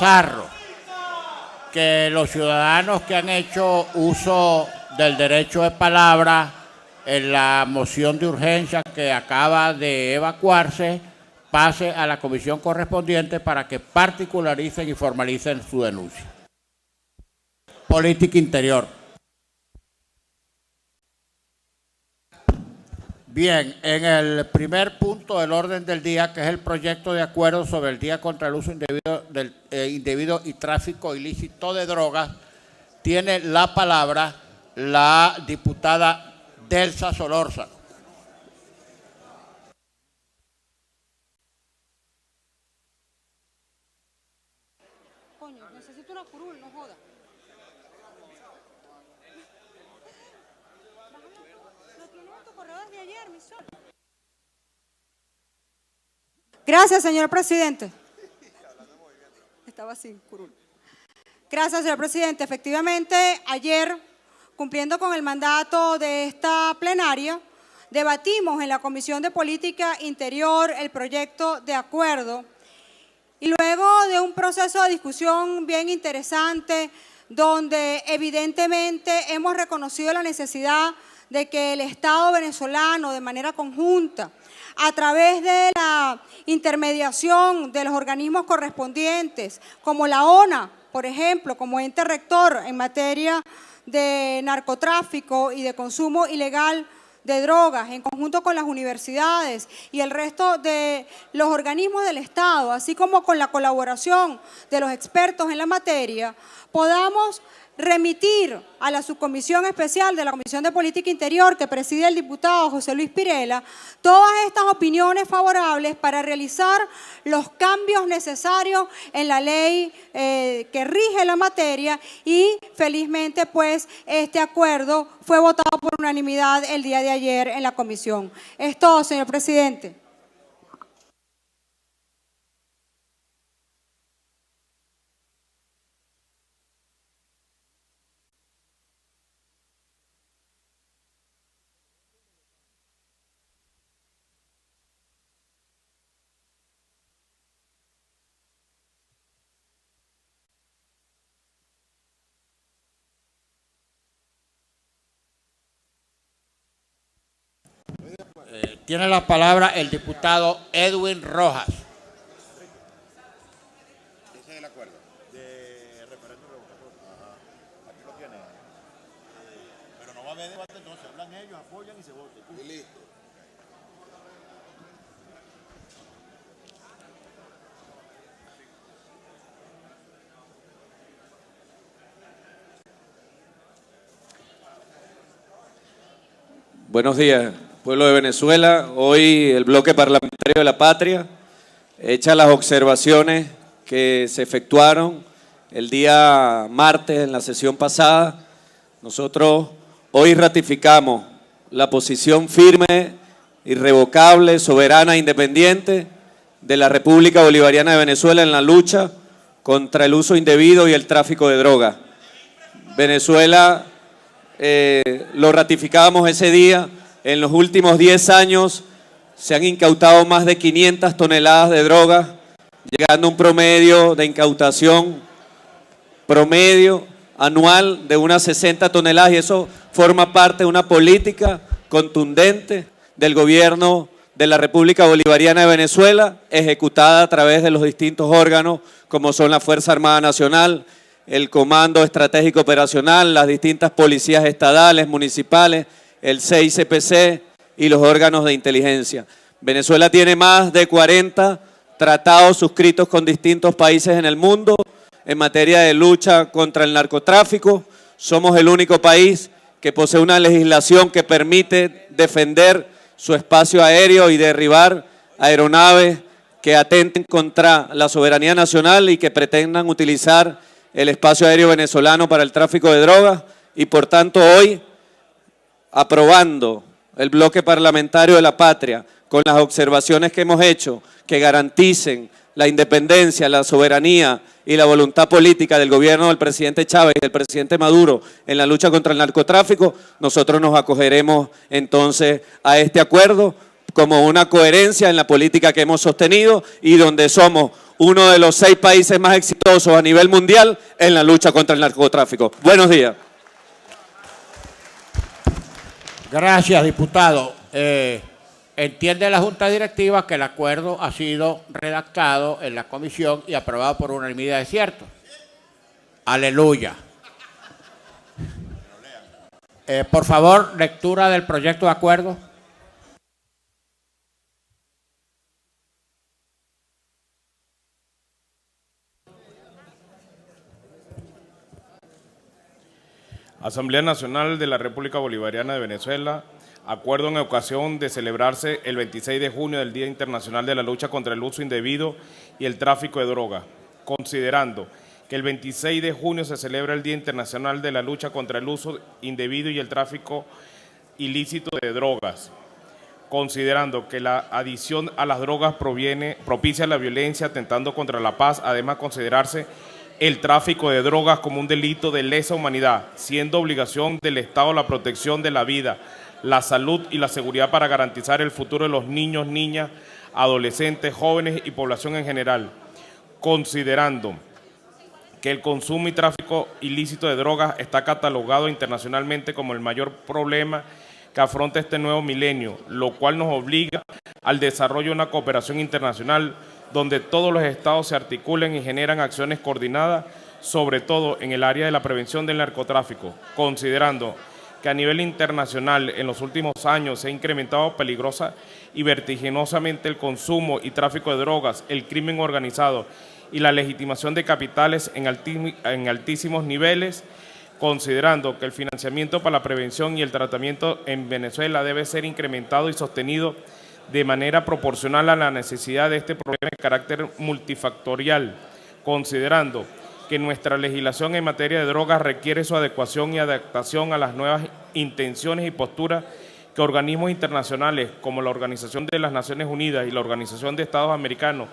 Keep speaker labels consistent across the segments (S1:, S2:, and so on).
S1: expresar que los ciudadanos que han hecho uso del derecho de palabra en la moción de urgencia que acaba de evacuarse pase a la comisión correspondiente para que particularicen y formalicen su denuncia. Política interior. Bien, en el primer punto del orden del día, que es el proyecto de acuerdo sobre el Día contra el Uso Indebido y Tráfico Ilícito de Drogas, tiene la palabra la diputada Delsa Solórzano.
S2: Coño, necesito una curul, no joda. Lo tienes en tu correo desde ayer, mi sol. Gracias, señor presidente. Estaba sin curul. Gracias, señor presidente. Efectivamente, ayer, cumpliendo con el mandato de esta plenaria, debatimos en la Comisión de Política Interior el proyecto de acuerdo y luego de un proceso de discusión bien interesante, donde evidentemente hemos reconocido la necesidad de que el Estado venezolano, de manera conjunta, a través de la intermediación de los organismos correspondientes, como la ONA, por ejemplo, como ente rector en materia de narcotráfico y de consumo ilegal de drogas, en conjunto con las universidades y el resto de los organismos del Estado, así como con la colaboración de los expertos en la materia, podamos remitir a la subcomisión especial de la Comisión de Política Interior que preside el diputado José Luis Pirela todas estas opiniones favorables para realizar los cambios necesarios en la ley que rige la materia y felizmente pues este acuerdo fue votado por unanimidad el día de ayer en la comisión. Es todo, señor presidente.
S1: Tiene la palabra el diputado Edwin Rojas.
S3: Ese es el acuerdo de referéndum revocatorio. Ajá. Aquí lo tiene. Pero no va a haber debate, entonces hablan ellos, apoyan y se vota. Y listo.
S4: Buenos días, pueblo de Venezuela. Hoy el bloque parlamentario de la Patria echa las observaciones que se efectuaron el día martes en la sesión pasada. Nosotros hoy ratificamos la posición firme, irrevocable, soberana e independiente de la República Bolivariana de Venezuela en la lucha contra el uso indebido y el tráfico de drogas. Venezuela, lo ratificábamos ese día, en los últimos 10 años se han incautado más de 500 toneladas de drogas, llegando a un promedio de incautación promedio anual de unas 60 toneladas, y eso forma parte de una política contundente del gobierno de la República Bolivariana de Venezuela, ejecutada a través de los distintos órganos como son la Fuerza Armada Nacional, el Comando Estratégico Operacional, las distintas policías estadales, municipales, el CICPC y los órganos de inteligencia. Venezuela tiene más de 40 tratados suscritos con distintos países en el mundo en materia de lucha contra el narcotráfico. Somos el único país que posee una legislación que permite defender su espacio aéreo y derribar aeronaves que atenten contra la soberanía nacional y que pretendan utilizar el espacio aéreo venezolano para el tráfico de drogas, y por tanto hoy, aprobando el bloque parlamentario de la Patria con las observaciones que hemos hecho que garanticen la independencia, la soberanía y la voluntad política del gobierno del presidente Chávez y del presidente Maduro en la lucha contra el narcotráfico, nosotros nos acogeremos entonces a este acuerdo, como una coherencia en la política que hemos sostenido y donde somos uno de los 6 países más exitosos a nivel mundial en la lucha contra el narcotráfico. Buenos días.
S1: Gracias, diputado. Entiende la Junta Directiva que el acuerdo ha sido redactado en la comisión y aprobado por unanimidad, ¿es cierto? Aleluya. Por favor, lectura del proyecto de acuerdo.
S5: Asamblea Nacional de la República Bolivariana de Venezuela, acuerdo en ocasión de celebrarse el 26 de junio del Día Internacional de la Lucha contra el Uso Indebido y el Tráfico de Drogas, considerando que el 26 de junio se celebra el Día Internacional de la Lucha contra el Uso Indebido y el Tráfico Ilícito de Drogas, considerando que la adición a las drogas propicia la violencia atentando contra la paz, además considerarse el tráfico de drogas como un delito de lesa humanidad, siendo obligación del Estado la protección de la vida, la salud y la seguridad para garantizar el futuro de los niños, niñas, adolescentes, jóvenes y población en general, considerando que el consumo y tráfico ilícito de drogas está catalogado internacionalmente como el mayor problema que afronta este nuevo milenio, lo cual nos obliga al desarrollo de una cooperación internacional donde todos los estados se articulen y generan acciones coordinadas, sobre todo en el área de la prevención del narcotráfico, considerando que a nivel internacional en los últimos años se ha incrementado peligrosa y vertiginosamente el consumo y tráfico de drogas, el crimen organizado y la legitimación de capitales en altísimos niveles, considerando que el financiamiento para la prevención y el tratamiento en Venezuela debe ser incrementado y sostenido de manera proporcional a la necesidad de este problema de carácter multifactorial, considerando que nuestra legislación en materia de drogas requiere su adecuación y adaptación a las nuevas intenciones y posturas que organismos internacionales como la Organización de las Naciones Unidas y la Organización de Estados Americanos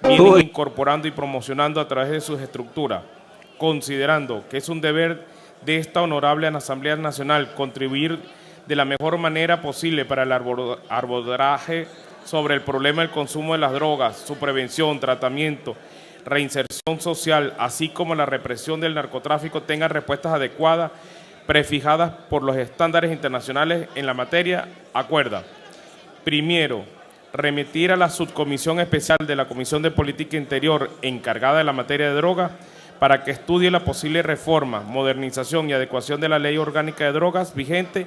S5: vienen incorporando y promocionando a través de sus estructuras, considerando que es un deber de esta honorable Asamblea Nacional contribuir de la mejor manera posible para el abordaje sobre el problema del consumo de las drogas, su prevención, tratamiento, reinserción social, así como la represión del narcotráfico tengan respuestas adecuadas, prefijadas por los estándares internacionales en la materia. Acuerda. Primero, remitir a la subcomisión especial de la Comisión de Política Interior encargada de la materia de drogas para que estudie la posible reforma, modernización y adecuación de la Ley Orgánica de Drogas vigente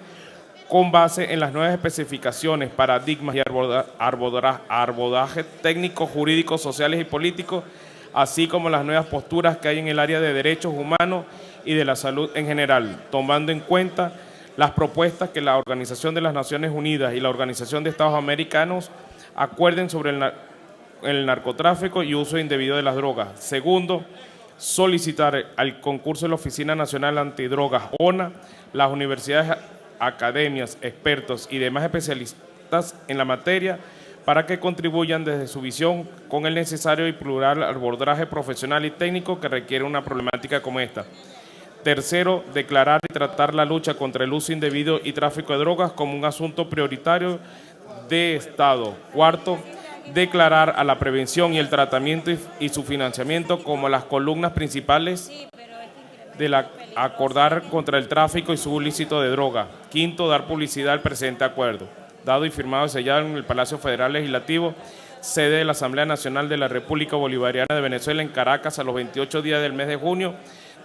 S5: con base en las nuevas especificaciones, paradigmas y abordaje técnicos, jurídicos, sociales y políticos, así como las nuevas posturas que hay en el área de derechos humanos y de la salud en general, tomando en cuenta las propuestas que la Organización de las Naciones Unidas y la Organización de Estados Americanos acuerden sobre el narcotráfico y uso indebido de las drogas. Segundo, solicitar al concurso de la Oficina Nacional Antidrogas, ONA, las universidades, academias, expertos y demás especialistas en la materia para que contribuyan desde su visión con el necesario y plural abordaje profesional y técnico que requiere una problemática como esta. Tercero, declarar y tratar la lucha contra el uso indebido y tráfico de drogas como un asunto prioritario de Estado. Cuarto, declarar a la prevención y el tratamiento y su financiamiento como las columnas principales de la acordar contra el tráfico y su ilícito de droga. Quinto, dar publicidad al presente acuerdo. Dado y firmado y sellado en el Palacio Federal Legislativo, sede de la Asamblea Nacional de la República Bolivariana de Venezuela en Caracas a los 28 días del mes de junio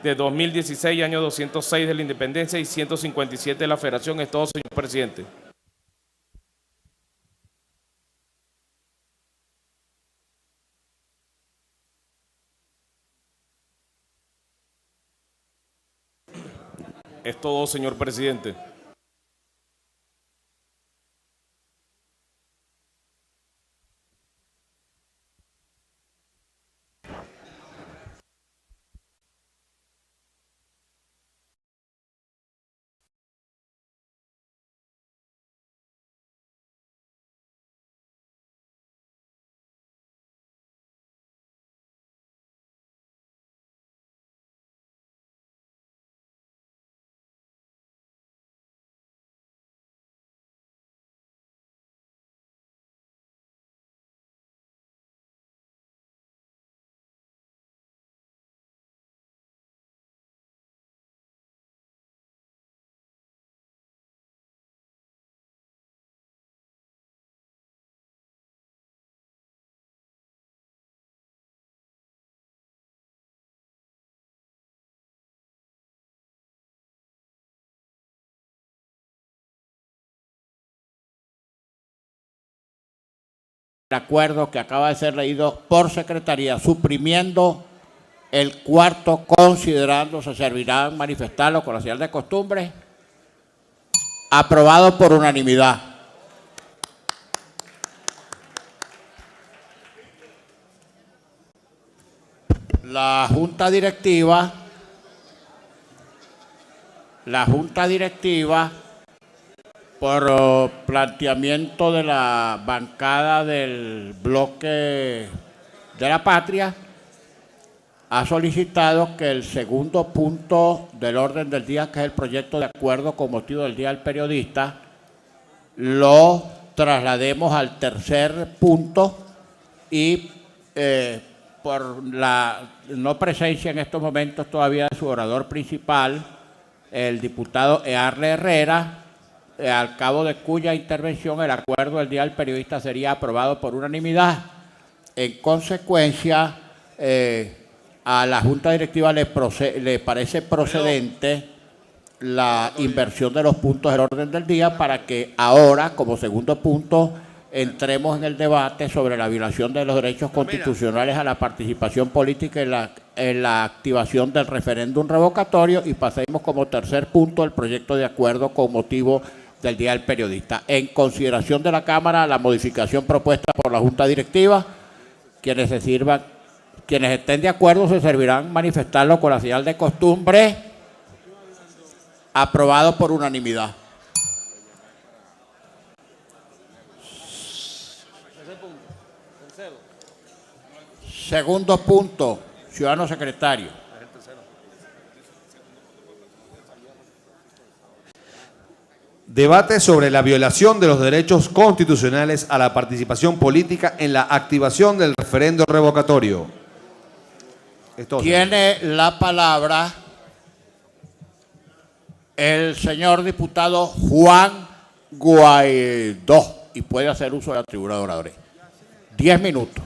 S5: de 2016, año 206 de la Independencia y 157 de la Federación. Es todo, señor presidente. Es todo, señor presidente.
S1: acuerdo que acaba de ser leído por secretaría, suprimiendo el cuarto, considerando se servirán manifestarlo con la señal de costumbre, aprobado por unanimidad. La Junta Directiva, por planteamiento de la bancada del bloque de la Patria, ha solicitado que el segundo punto del orden del día, que es el proyecto de acuerdo con motivo del Día del Periodista, lo traslademos al tercer punto y por la no presencia en estos momentos todavía de su orador principal, el diputado Earle Herrera, al cabo de cuya intervención el acuerdo del Día del Periodista sería aprobado por unanimidad. En consecuencia, a la Junta Directiva le parece procedente la inversión de los puntos del orden del día para que ahora, como segundo punto, entremos en el debate sobre la violación de los derechos constitucionales a la participación política en la activación del referéndum revocatorio y pasemos como tercer punto el proyecto de acuerdo con motivo del Día del Periodista. En consideración de la Cámara, la modificación propuesta por la Junta Directiva, quienes estén de acuerdo se servirán manifestarlo con la señal de costumbre, aprobado por unanimidad. Segundo punto, ciudadano secretario.
S6: Debate sobre la violación de los derechos constitucionales a la participación política en la activación del referendo revocatorio.
S1: Tiene la palabra el señor diputado Juan Guaidó y puede hacer uso de la tribuna de oradores. 10 minutos.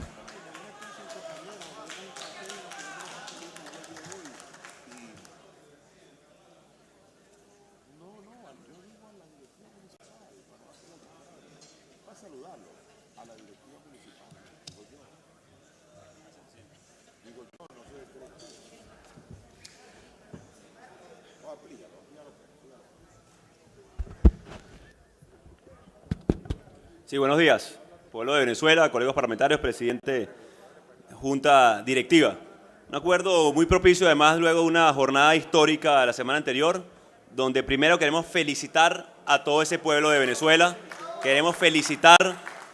S7: Sí, buenos días. Pueblo de Venezuela, colegas parlamentarios, presidente, Junta Directiva. Un acuerdo muy propicio, además, luego de una jornada histórica la semana anterior, donde primero queremos felicitar a todo ese pueblo de Venezuela, queremos felicitar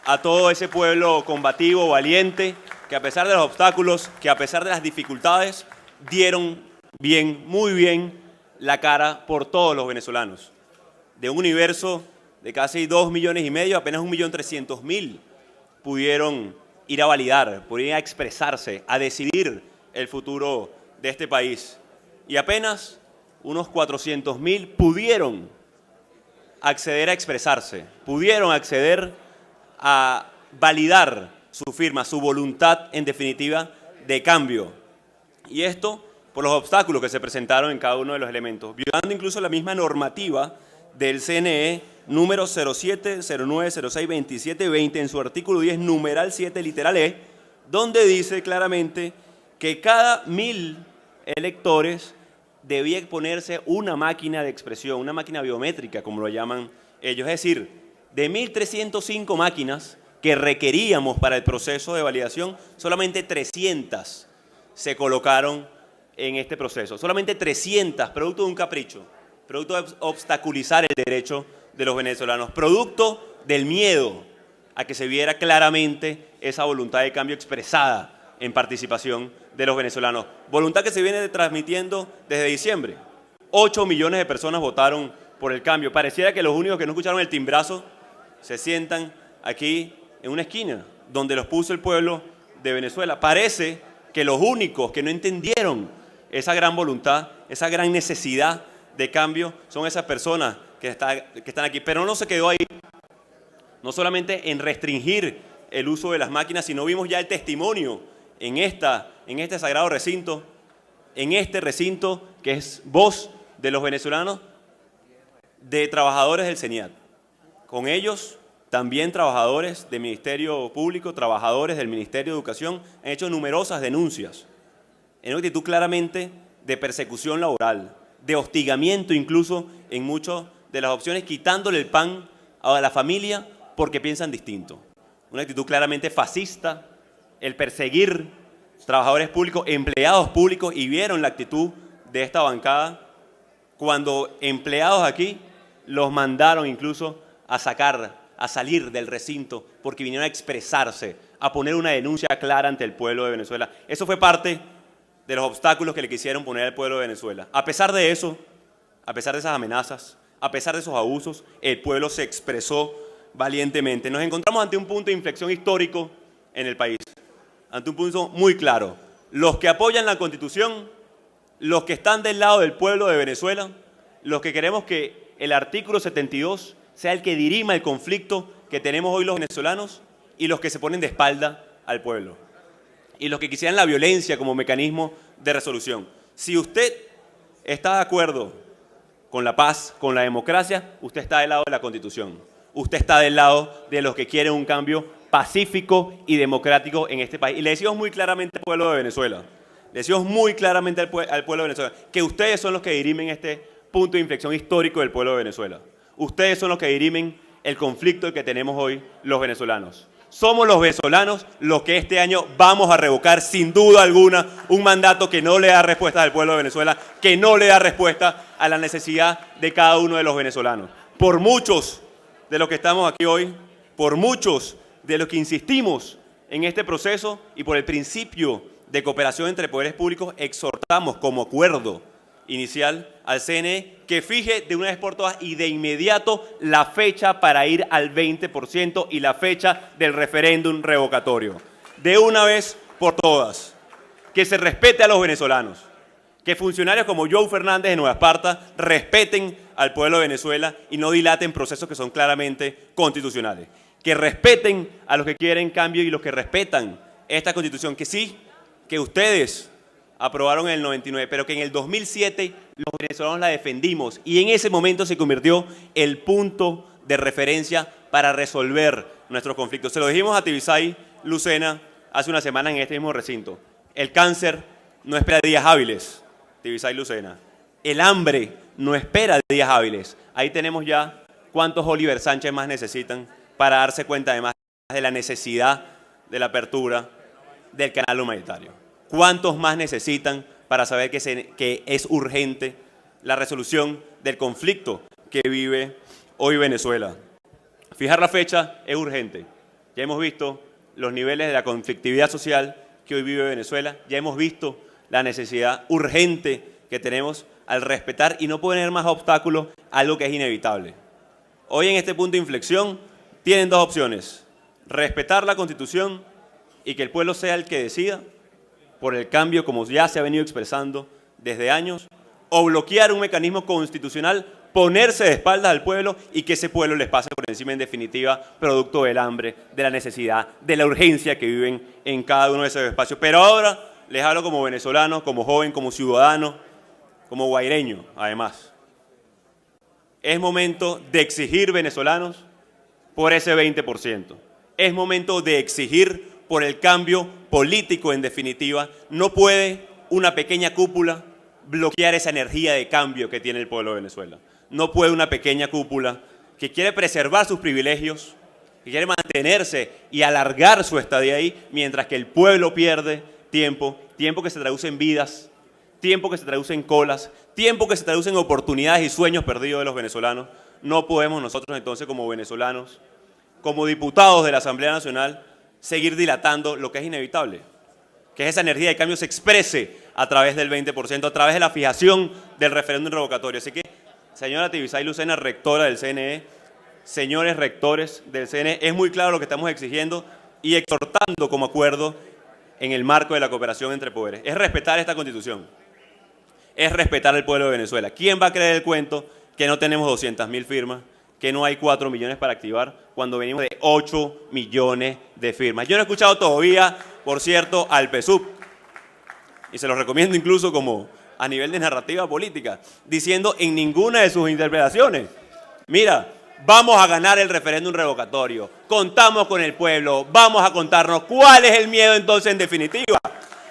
S7: a todo ese pueblo combativo, valiente, que a pesar de los obstáculos, que a pesar de las dificultades, dieron bien, muy bien, la cara por todos los venezolanos. De un universo de casi 2,5 millones, apenas 1.300.000 pudieron ir a validar, pudieron ir a expresarse, a decidir el futuro de este país. Y apenas unos 400.000 pudieron acceder a expresarse, pudieron acceder a validar su firma, su voluntad, en definitiva, de cambio. Y esto por los obstáculos que se presentaron en cada uno de los elementos, violando incluso la misma normativa del CNE número 0709062720 en su artículo 10, numeral 7, literal E, donde dice claramente que cada 1.000 electores debía ponerse una máquina de expresión, una máquina biométrica, como lo llaman ellos. Es decir, de 1.305 máquinas que requeríamos para el proceso de validación, solamente 300 se colocaron en este proceso. Solamente 300, producto de un capricho, producto de obstaculizar el derecho de los venezolanos, producto del miedo a que se viera claramente esa voluntad de cambio expresada en participación de los venezolanos. Voluntad que se viene transmitiendo desde diciembre. 8 millones de personas votaron por el cambio. Pareciera que los únicos que no escucharon el timbrazo se sientan aquí en una esquina donde los puso el pueblo de Venezuela. Parece que los únicos que no entendieron esa gran voluntad, esa gran necesidad de cambio, son esas personas que están aquí. Pero no se quedó ahí, no solamente en restringir el uso de las máquinas, sino vimos ya el testimonio en este sagrado recinto, en este recinto que es voz de los venezolanos, de trabajadores del CENIAT. Con ellos también trabajadores del Ministerio Público, trabajadores del Ministerio de Educación, han hecho numerosas denuncias en una actitud claramente de persecución laboral, de hostigamiento incluso en muchas de las opciones, quitándole el pan a la familia porque piensan distinto. Una actitud claramente fascista, el perseguir trabajadores públicos, empleados públicos, y vieron la actitud de esta bancada cuando empleados aquí los mandaron incluso a salir del recinto porque vinieron a expresarse, a poner una denuncia clara ante el pueblo de Venezuela. Eso fue parte de los obstáculos que le quisieron poner al pueblo de Venezuela. A pesar de eso, a pesar de esas amenazas, a pesar de esos abusos, el pueblo se expresó valientemente. Nos encontramos ante un punto de inflexión histórico en el país, ante un punto muy claro. Los que apoyan la Constitución, los que están del lado del pueblo de Venezuela, los que queremos que el artículo 72 sea el que dirima el conflicto que tenemos hoy los venezolanos, y los que se ponen de espalda al pueblo, y los que quisieran la violencia como mecanismo de resolución. Si usted está de acuerdo con la paz, con la democracia, usted está del lado de la Constitución. Usted está del lado de los que quieren un cambio pacífico y democrático en este país. Y le decimos muy claramente al pueblo de Venezuela, le decimos muy claramente al pueblo de Venezuela, que ustedes son los que dirimen este punto de inflexión histórico del pueblo de Venezuela. Ustedes son los que dirimen el conflicto que tenemos hoy los venezolanos. Somos los venezolanos los que este año vamos a revocar sin duda alguna un mandato que no le da respuesta al pueblo de Venezuela, que no le da respuesta a la necesidad de cada uno de los venezolanos. Por muchos de los que estamos aquí hoy, por muchos de los que insistimos en este proceso y por el principio de cooperación entre poderes públicos, exhortamos como acuerdo inicial al CNE que fije de una vez por todas y de inmediato la fecha para ir al 20% y la fecha del referéndum revocatorio. De una vez por todas. Que se respete a los venezolanos. Que funcionarios como Joe Fernández de Nueva Esparta respeten al pueblo de Venezuela y no dilaten procesos que son claramente constitucionales. Que respeten a los que quieren cambio y los que respetan esta Constitución, que sí, que ustedes aprobaron en el 99, pero que en el 2007 los venezolanos la defendimos y en ese momento se convirtió el punto de referencia para resolver nuestros conflictos. Se lo dijimos a Tibisay Lucena hace una semana en este mismo recinto. El cáncer no espera días hábiles, Tibisay Lucena. El hambre no espera días hábiles. Ahí tenemos ya cuántos Oliver Sánchez más necesitan para darse cuenta además de la necesidad de la apertura del canal humanitario. ¿Cuántos más necesitan para saber que es urgente la resolución del conflicto que vive hoy Venezuela? Fijar la fecha es urgente. Ya hemos visto los niveles de la conflictividad social que hoy vive Venezuela. Ya hemos visto la necesidad urgente que tenemos al respetar y no poner más obstáculos a algo que es inevitable. Hoy en este punto de inflexión tienen dos opciones: respetar la Constitución y que el pueblo sea el que decida por el cambio como ya se ha venido expresando desde años, o bloquear un mecanismo constitucional, ponerse de espaldas al pueblo y que ese pueblo les pase por encima en definitiva, producto del hambre, de la necesidad, de la urgencia que viven en cada uno de esos espacios. Pero ahora les hablo como venezolano, como joven, como ciudadano, como guaireño, además. Es momento de exigir, venezolanos, por ese 20%. Es momento de exigir por el cambio político en definitiva. No puede una pequeña cúpula bloquear esa energía de cambio que tiene el pueblo de Venezuela. No puede una pequeña cúpula que quiere preservar sus privilegios, que quiere mantenerse y alargar su estadía ahí, mientras que el pueblo pierde tiempo, tiempo que se traduce en vidas, tiempo que se traduce en colas, tiempo que se traduce en oportunidades y sueños perdidos de los venezolanos. No podemos nosotros entonces como venezolanos, como diputados de la Asamblea Nacional, seguir dilatando lo que es inevitable, que esa energía de cambio se exprese a través del 20%, a través de la fijación del referéndum revocatorio. Así que, señora Tibisay Lucena, rectora del CNE, señores rectores del CNE, es muy claro lo que estamos exigiendo y exhortando como acuerdo en el marco de la cooperación entre poderes. Es respetar esta Constitución, es respetar al pueblo de Venezuela. ¿Quién va a creer el cuento que no tenemos 200.000 firmas, que no hay 4 millones para activar, cuando venimos de 8 millones de firmas? Yo no he escuchado todavía, por cierto, al PSUV, y se los recomiendo incluso como a nivel de narrativa política, diciendo en ninguna de sus interpretaciones: mira, vamos a ganar el referéndum revocatorio. Contamos con el pueblo, vamos a contarnos. ¿Cuál es el miedo entonces en definitiva?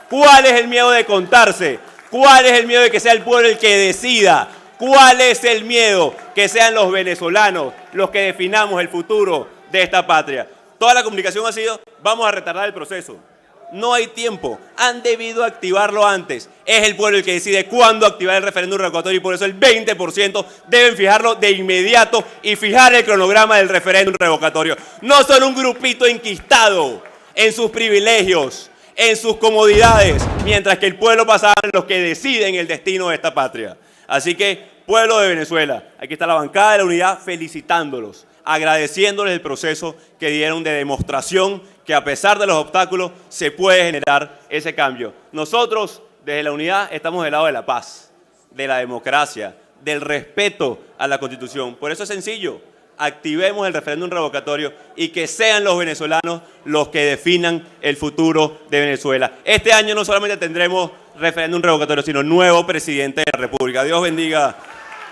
S7: ¿Cuál es el miedo de contarse? ¿Cuál es el miedo de que sea el pueblo el que decida? ¿Cuál es el miedo? Que sean los venezolanos los que definamos el futuro de esta patria. Toda la comunicación ha sido, vamos a retardar el proceso. No hay tiempo, han debido activarlo antes. Es el pueblo el que decide cuándo activar el referéndum revocatorio y por eso el 20% deben fijarlo de inmediato y fijar el cronograma del referéndum revocatorio. No son un grupito enquistado en sus privilegios, en sus comodidades, mientras que el pueblo pasaba los que deciden el destino de esta patria. Así que, pueblo de Venezuela, aquí está la bancada de la unidad felicitándolos, agradeciéndoles el proceso que dieron de demostración que a pesar de los obstáculos se puede generar ese cambio. Nosotros, desde la unidad, estamos del lado de la paz, de la democracia, del respeto a la Constitución. Por eso es sencillo, activemos el referéndum revocatorio y que sean los venezolanos los que definan el futuro de Venezuela. Este año no solamente tendremos referéndum revocatorio, sino nuevo presidente de la República. Dios bendiga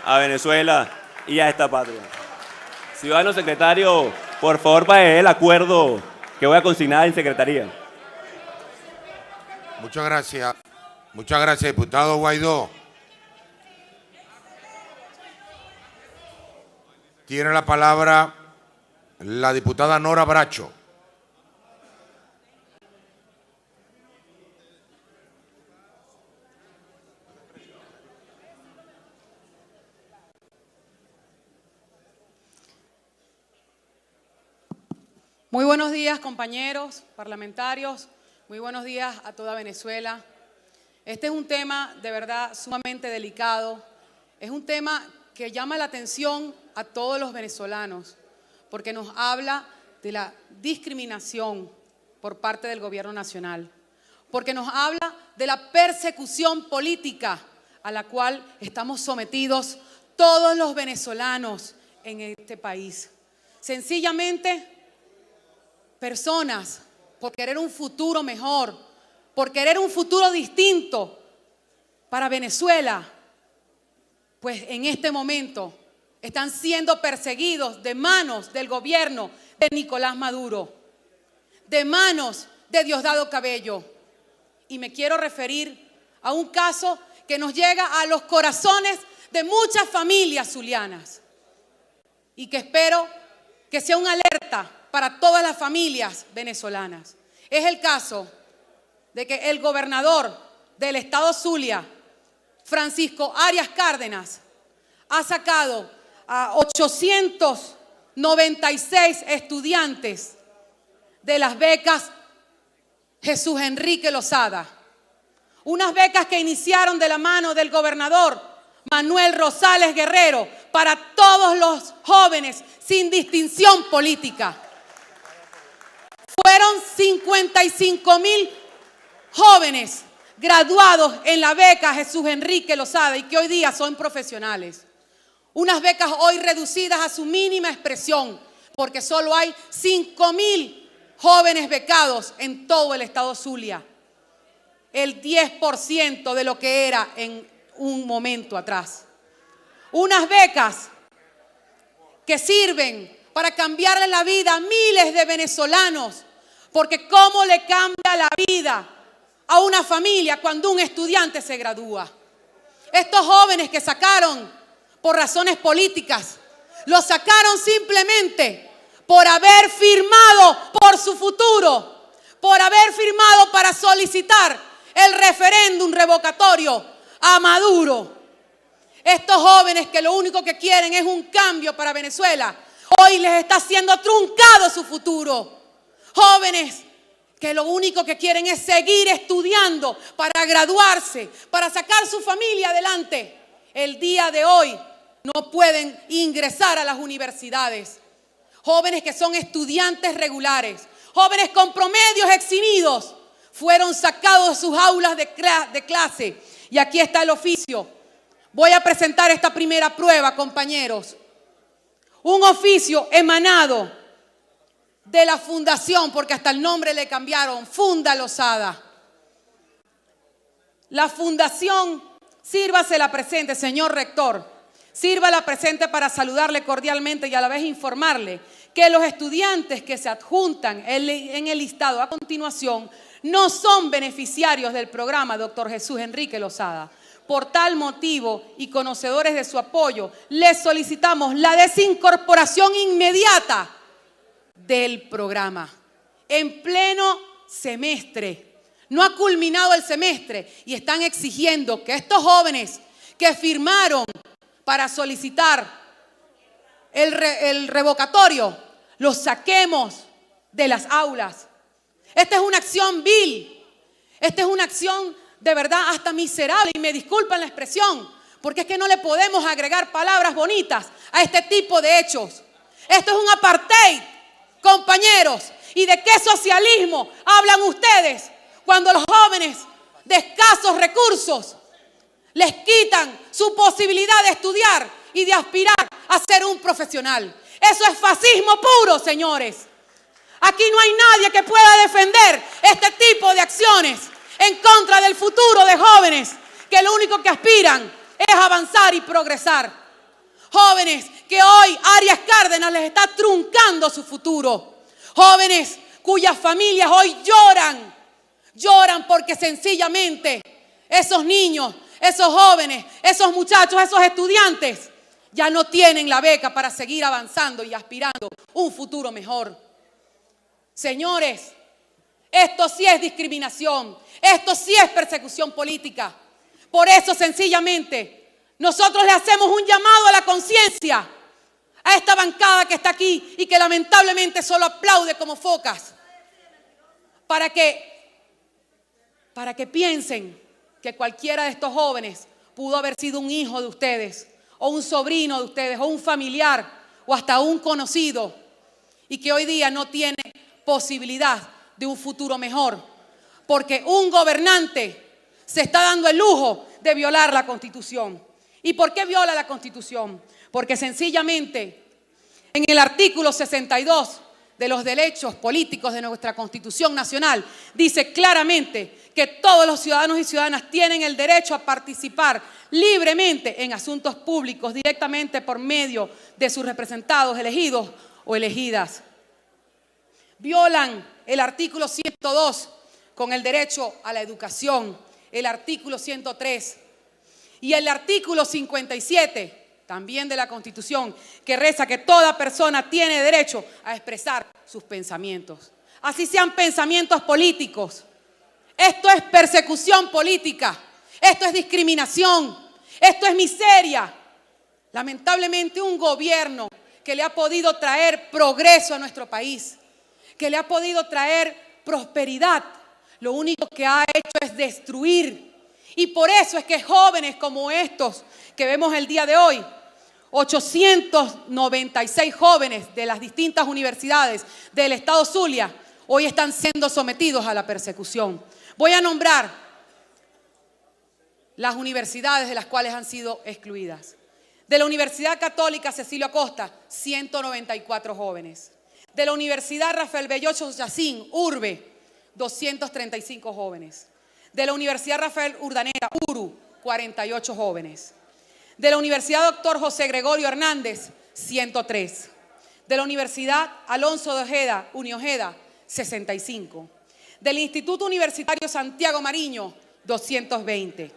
S7: a Venezuela y a esta patria. Ciudadano secretario, por favor, para el acuerdo que voy a consignar en secretaría.
S8: Muchas gracias. Muchas gracias, diputado Guaidó. Tiene la palabra la diputada Nora Bracho.
S9: Muy buenos días, compañeros parlamentarios. Muy buenos días a toda Venezuela. Este es un tema de verdad sumamente delicado. Es un tema que llama la atención a todos los venezolanos porque nos habla de la discriminación por parte del gobierno nacional, porque nos habla de la persecución política a la cual estamos sometidos todos los venezolanos en este país. Sencillamente, personas, por querer un futuro mejor, por querer un futuro distinto para Venezuela, pues en este momento están siendo perseguidos de manos del gobierno de Nicolás Maduro, de manos de Diosdado Cabello. Y me quiero referir a un caso que nos llega a los corazones de muchas familias zulianas y que espero que sea una alerta para todas las familias venezolanas. Es el caso de que el gobernador del estado Zulia, Francisco Arias Cárdenas, ha sacado a 896 estudiantes de las becas Jesús Enrique Lozada. Unas becas que iniciaron de la mano del gobernador Manuel Rosales Guerrero para todos los jóvenes sin distinción política. Fueron 55,000 jóvenes graduados en la beca Jesús Enrique Lozada y que hoy día son profesionales. Unas becas hoy reducidas a su mínima expresión porque solo hay 5,000 jóvenes becados en todo el estado Zulia. El 10% de lo que era en un momento atrás. Unas becas que sirven para cambiarle la vida a miles de venezolanos, porque ¿cómo le cambia la vida a una familia cuando un estudiante se gradúa? Estos jóvenes que sacaron por razones políticas, los sacaron simplemente por haber firmado por su futuro, por haber firmado para solicitar el referéndum revocatorio a Maduro. Estos jóvenes que lo único que quieren es un cambio para Venezuela, hoy les está siendo truncado su futuro. Jóvenes que lo único que quieren es seguir estudiando para graduarse, para sacar su familia adelante. El día de hoy no pueden ingresar a las universidades. Jóvenes que son estudiantes regulares, jóvenes con promedios eximidos, fueron sacados de sus aulas de clase. Y aquí está el oficio. Voy a presentar esta primera prueba, compañeros. Un oficio emanado de la fundación, porque hasta el nombre le cambiaron, Funda Lozada. La fundación, sírvase la presente, señor rector, Sirva la presente para saludarle cordialmente y a la vez informarle que los estudiantes que se adjuntan en el listado a continuación no son beneficiarios del programa Dr. Jesús Enrique Lozada. Por tal motivo y conocedores de su apoyo, les solicitamos la desincorporación inmediata del programa. En pleno semestre, no ha culminado el semestre y están exigiendo que estos jóvenes que firmaron para solicitar el revocatorio, los saquemos de las aulas. Esta es una acción vil, esta es una acción de verdad hasta miserable, y me disculpan la expresión, porque es que no le podemos agregar palabras bonitas a este tipo de hechos. Esto es un apartheid, compañeros. ¿Y de qué socialismo hablan ustedes cuando los jóvenes de escasos recursos les quitan su posibilidad de estudiar y de aspirar a ser un profesional? Eso es fascismo puro, señores. Aquí no hay nadie que pueda defender este tipo de acciones en contra del futuro de jóvenes que lo único que aspiran es avanzar y progresar. Jóvenes que hoy Arias Cárdenas les está truncando su futuro. Jóvenes cuyas familias hoy lloran porque sencillamente esos niños, esos jóvenes, esos muchachos, esos estudiantes ya no tienen la beca para seguir avanzando y aspirando a un futuro mejor. Señores, esto sí es discriminación, esto sí es persecución política. Por eso sencillamente nosotros le hacemos un llamado a la conciencia a esta bancada que está aquí y que lamentablemente solo aplaude como focas, para que piensen que cualquiera de estos jóvenes pudo haber sido un hijo de ustedes, o un sobrino de ustedes, o un familiar, o hasta un conocido, y que hoy día no tiene posibilidad de un futuro mejor, porque un gobernante se está dando el lujo de violar la Constitución. ¿Y por qué viola la Constitución? Porque sencillamente en el artículo 62 de los derechos políticos de nuestra Constitución Nacional dice claramente que todos los ciudadanos y ciudadanas tienen el derecho a participar libremente en asuntos públicos directamente por medio de sus representados elegidos o elegidas. Violan el artículo 102 con el derecho a la educación, el artículo 103 y el artículo 57 también de la Constitución, que reza que toda persona tiene derecho a expresar sus pensamientos, así sean pensamientos políticos. Esto es persecución política, esto es discriminación, esto es miseria. Lamentablemente un gobierno que le ha podido traer progreso a nuestro país, que le ha podido traer prosperidad, lo único que ha hecho es destruir. Y por eso es que jóvenes como estos que vemos el día de hoy, 896 jóvenes de las distintas universidades del estado Zulia, hoy están siendo sometidos a la persecución. Voy a nombrar las universidades de las cuales han sido excluidas. De la Universidad Católica Cecilio Acosta, 194 jóvenes. De la Universidad Rafael Belloso Yacín, Urbe, 235 jóvenes. De la Universidad Rafael Urdaneta, URU, 48 jóvenes. De la Universidad Dr. José Gregorio Hernández, 103. De la Universidad Alonso de Ojeda, Uniojeda, 65. Del Instituto Universitario Santiago Mariño, 220.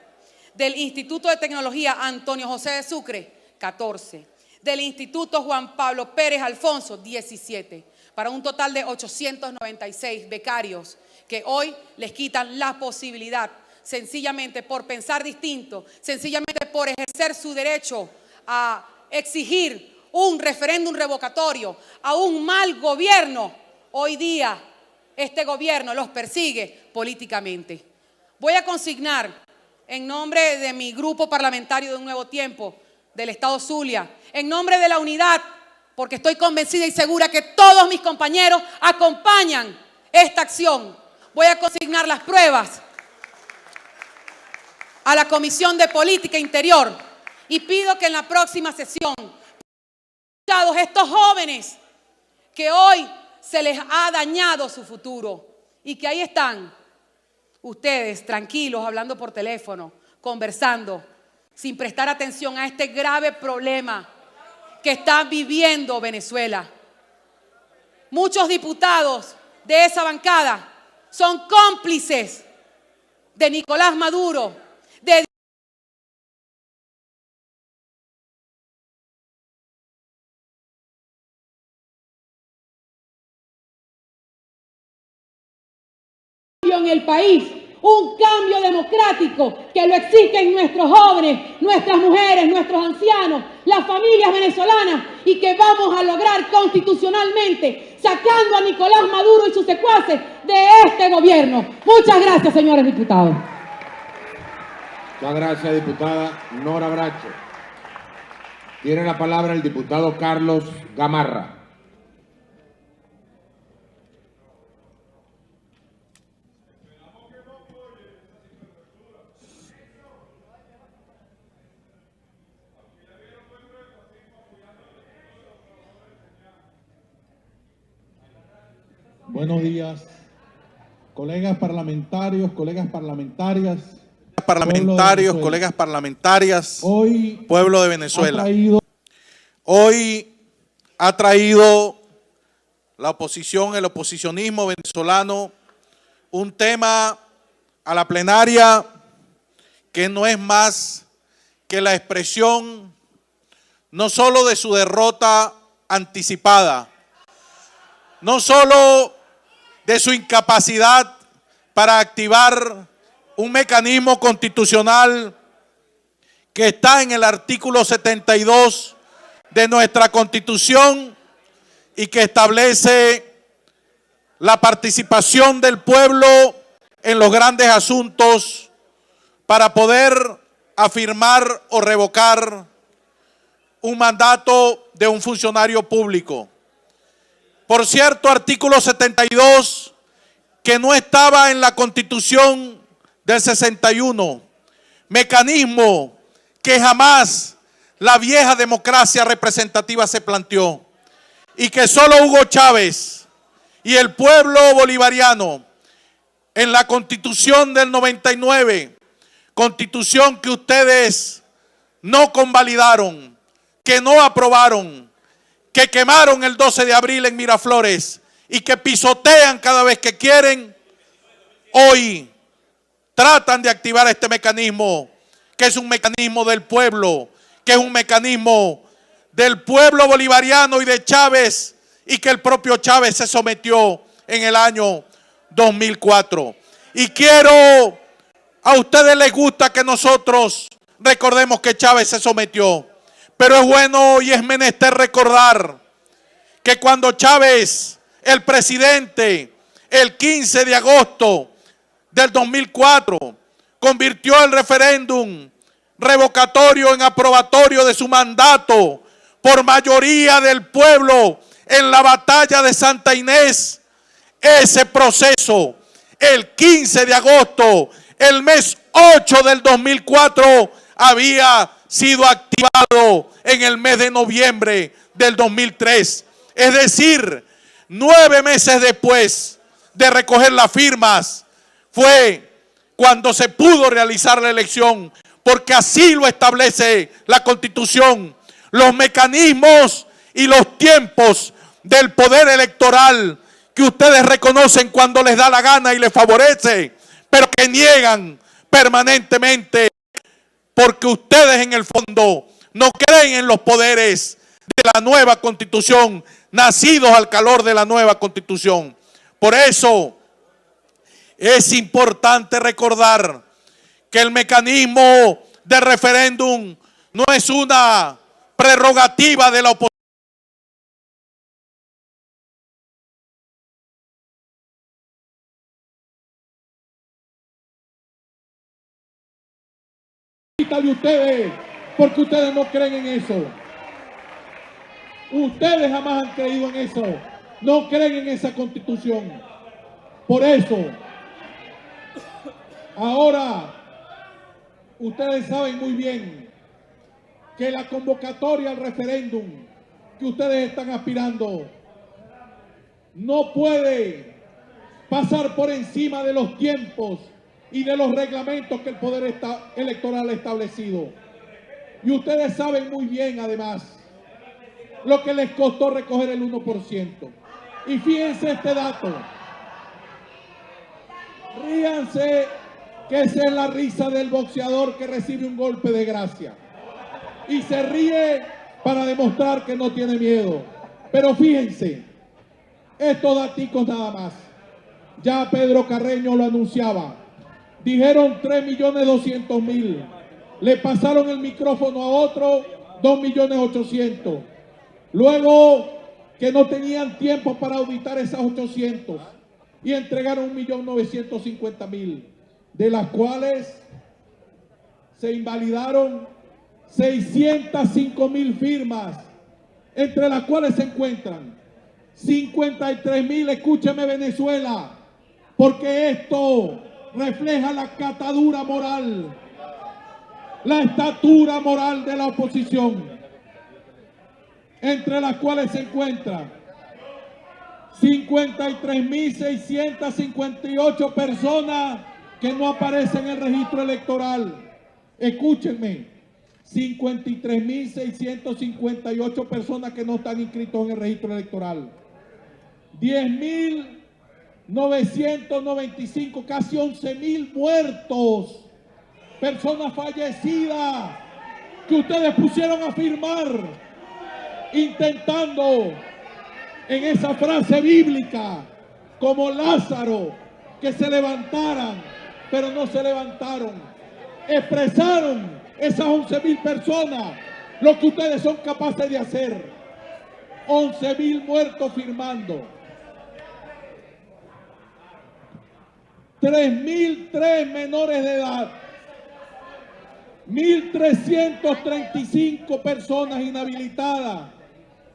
S9: Del Instituto de Tecnología Antonio José de Sucre, 14. Del Instituto Juan Pablo Pérez Alfonso, 17. Para un total de 896 becarios que hoy les quitan la posibilidad, sencillamente por pensar distinto, sencillamente por ejercer su derecho a exigir un referéndum revocatorio a un mal gobierno. Hoy día este gobierno los persigue políticamente. Voy a consignar en nombre de mi grupo parlamentario de Un Nuevo Tiempo del Estado Zulia, en nombre de la unidad, porque estoy convencida y segura que todos mis compañeros acompañan esta acción. Voy a consignar las pruebas a la Comisión de Política Interior y pido que en la próxima sesión, estos jóvenes que hoy se les ha dañado su futuro y que ahí están ustedes tranquilos hablando por teléfono, conversando, sin prestar atención a este grave problema que está viviendo Venezuela. Muchos diputados de esa bancada son cómplices de Nicolás Maduro, de
S10: en el país, un cambio democrático que lo exigen nuestros jóvenes, nuestras mujeres, nuestros ancianos, las familias venezolanas, y que vamos a lograr constitucionalmente, sacando a Nicolás Maduro y sus secuaces de este gobierno. Muchas gracias, señores diputados.
S8: Muchas gracias, diputada Nora Bracho. Tiene la palabra el diputado Carlos Gamarra.
S11: Buenos días, colegas parlamentarios, colegas parlamentarias.
S12: Colegas parlamentarias,
S11: Hoy
S12: pueblo de Venezuela. Hoy ha traído la oposición, el oposicionismo venezolano, un tema a la plenaria que no es más que la expresión no solo de su derrota anticipada, no solo de su incapacidad para activar un mecanismo constitucional que está en el artículo 72 de nuestra Constitución y que establece la participación del pueblo en los grandes asuntos para poder afirmar o revocar un mandato de un funcionario público. Por cierto, artículo 72 que no estaba en la Constitución del 61, mecanismo que jamás la vieja democracia representativa se planteó y que solo Hugo Chávez y el pueblo bolivariano en la Constitución del 99, Constitución que ustedes no convalidaron, que no aprobaron, que quemaron el 12 de abril en Miraflores y que pisotean cada vez que quieren, hoy tratan de activar este mecanismo, que es un mecanismo del pueblo, que es un mecanismo del pueblo bolivariano y de Chávez, y que el propio Chávez se sometió en el año 2004. Y quiero, a ustedes les gusta que nosotros recordemos que Chávez se sometió, pero es bueno y es menester recordar que cuando Chávez, el presidente, el 15 de agosto del 2004, convirtió el referéndum revocatorio en aprobatorio de su mandato por mayoría del pueblo en la batalla de Santa Inés, ese proceso, el 15 de agosto, el mes 8 del 2004, había sido activado en el mes de noviembre del 2003. Es decir, 9 meses después de recoger las firmas, fue cuando se pudo realizar la elección, porque así lo establece la Constitución. Los mecanismos y los tiempos del poder electoral que ustedes reconocen cuando les da la gana y les favorece, pero que niegan permanentemente, porque ustedes en el fondo no creen en los poderes de la nueva Constitución, nacidos al calor de la nueva Constitución. Por eso es importante recordar que el mecanismo de referéndum no es una prerrogativa de la oposición.
S11: De ustedes, porque ustedes no creen en eso. Ustedes jamás han creído en eso. No creen en esa Constitución. Por eso, ahora, ustedes saben muy bien que la convocatoria al referéndum que ustedes están aspirando no puede pasar por encima de los tiempos y de los reglamentos que el Poder Electoral ha establecido. Y ustedes saben muy bien, además, lo que les costó recoger el 1%. Y fíjense este dato. Ríanse que esa es la risa del boxeador que recibe un golpe de gracia. Y se ríe para demostrar que no tiene miedo. Pero fíjense, estos daticos nada más. Ya Pedro Carreño lo anunciaba. Dijeron 3.200.000. Le pasaron el micrófono a otro, 2.800.000. Luego que no tenían tiempo para auditar esas 800 y entregaron 1.950.000, de las cuales se invalidaron 605.000 firmas, entre las cuales se encuentran 53.000, escúcheme Venezuela, porque esto refleja la catadura moral, la estatura moral de la oposición, entre las cuales se encuentran 53.658 personas que no aparecen en el registro electoral. Escúchenme, 53.658 personas que no están inscritos en el registro electoral. 10.995, casi 11.000 muertos, personas fallecidas que ustedes pusieron a firmar, intentando en esa frase bíblica, como Lázaro, que se levantaran, pero no se levantaron. Expresaron esas 11.000 personas lo que ustedes son capaces de hacer. 11.000 muertos firmando. 3.003 menores de edad. 1.335 personas inhabilitadas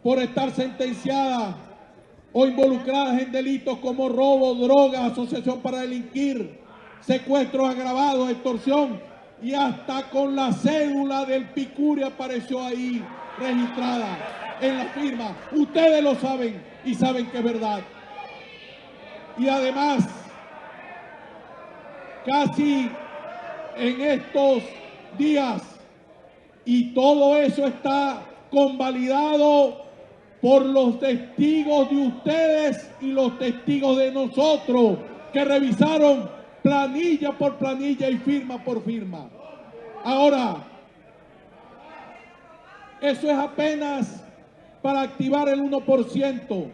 S11: por estar sentenciadas o involucradas en delitos como robo, droga, asociación para delinquir, secuestros agravados, extorsión, y hasta con la cédula del Picuri apareció ahí registrada en la firma. Ustedes lo saben y saben que es verdad. Y además, casi en estos días, y todo eso está convalidado por los testigos de ustedes y los testigos de nosotros, que revisaron planilla por planilla y firma por firma. Ahora, eso es apenas para activar el 1%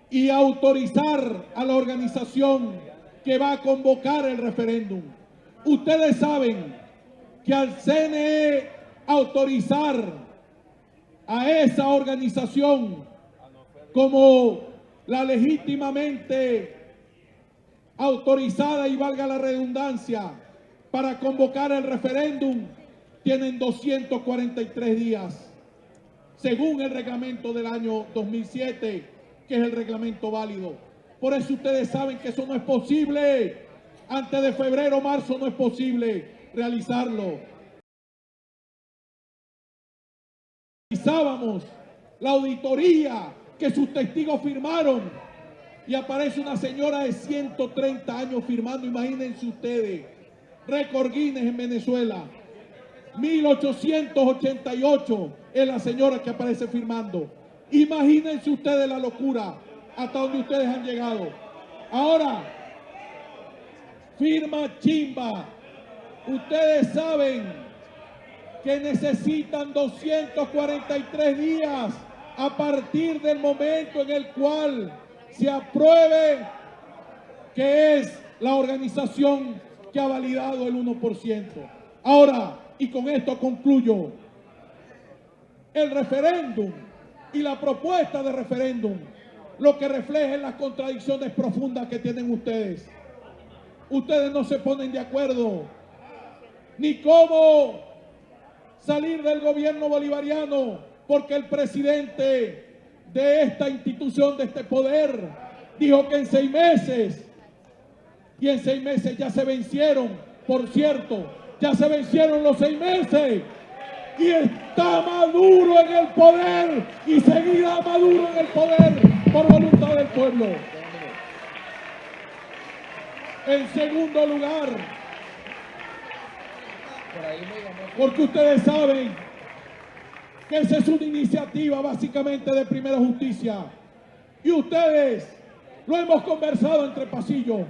S11: y autorizar a la organización que va a convocar el referéndum. Ustedes saben que al CNE autorizar a esa organización como la legítimamente autorizada, y valga la redundancia, para convocar el referéndum, tienen 243 días, según el reglamento del año 2007, que es el reglamento válido. Por eso ustedes saben que eso no es posible. Antes de febrero o marzo no es posible realizarlo. Realizábamos la auditoría que sus testigos firmaron y aparece una señora de 130 años firmando. Imagínense ustedes, récord Guinness en Venezuela. 1888 es la señora que aparece firmando. Imagínense ustedes la locura hasta donde ustedes han llegado. Ahora, firma chimba. Ustedes saben que necesitan 243 días a partir del momento en el cual se apruebe que es la organización que ha validado el 1%. Ahora, y con esto concluyo, el referéndum y la propuesta de referéndum lo que refleja es las contradicciones profundas que tienen ustedes. Ustedes no se ponen de acuerdo ni cómo salir del gobierno bolivariano, porque el presidente de esta institución, de este poder, dijo que en 6 meses, y en 6 meses ya se vencieron, por cierto, ya se vencieron los 6 meses, y está Maduro en el poder, y seguirá Maduro en el poder por voluntad del pueblo. En segundo lugar, Porque ustedes saben que esa es una iniciativa básicamente de Primera Justicia. Y ustedes, lo hemos conversado entre pasillos,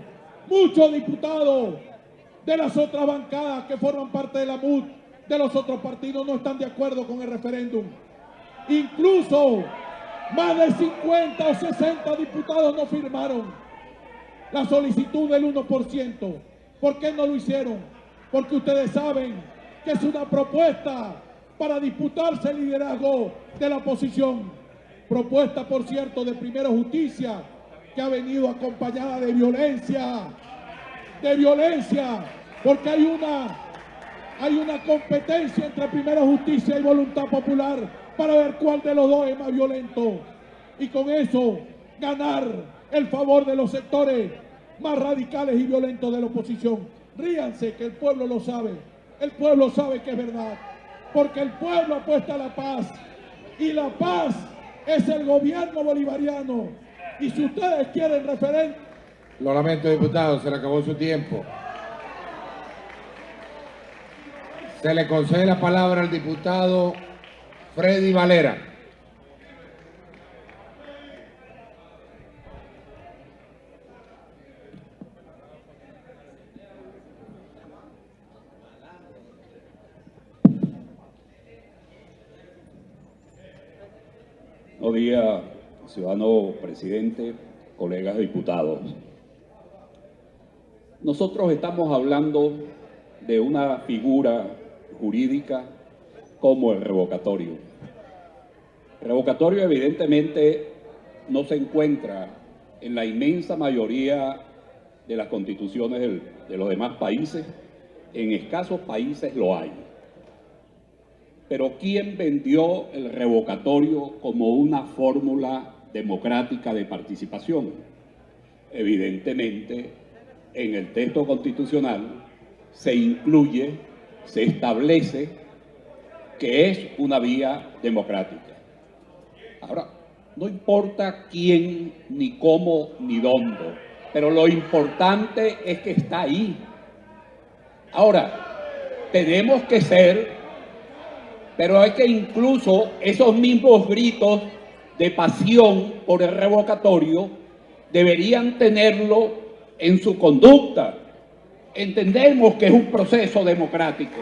S11: muchos diputados de las otras bancadas que forman parte de la MUD, de los otros partidos, no están de acuerdo con el referéndum. Incluso más de 50 o 60 diputados no firmaron la solicitud del 1%. ¿Por qué no lo hicieron? Porque ustedes saben que es una propuesta para disputarse el liderazgo de la oposición. Propuesta, por cierto, de Primera Justicia, que ha venido acompañada de violencia, porque hay una competencia entre Primera Justicia y Voluntad Popular para ver cuál de los dos es más violento. Y con eso ganar el favor de los sectores más radicales y violentos de la oposición. Ríanse, que el pueblo lo sabe. El pueblo sabe que es verdad. Porque el pueblo apuesta a la paz. Y la paz es el gobierno bolivariano. Y si ustedes quieren referéndum...
S8: Lo lamento, diputado, se le acabó su tiempo. Se le concede la palabra al diputado Freddy Valera.
S13: Buenos días, ciudadano presidente, colegas diputados. Nosotros estamos hablando de una figura jurídica como el revocatorio. El revocatorio evidentemente no se encuentra en la inmensa mayoría de las constituciones de los demás países. En escasos países lo hay. Pero ¿quién vendió el revocatorio como una fórmula democrática de participación? Evidentemente, en el texto constitucional se incluye, se establece que es una vía democrática. Ahora, no importa quién, ni cómo, ni dónde, pero lo importante es que está ahí. Ahora, tenemos que ser... Pero es que incluso esos mismos gritos de pasión por el revocatorio deberían tenerlo en su conducta. Entendemos que es un proceso democrático.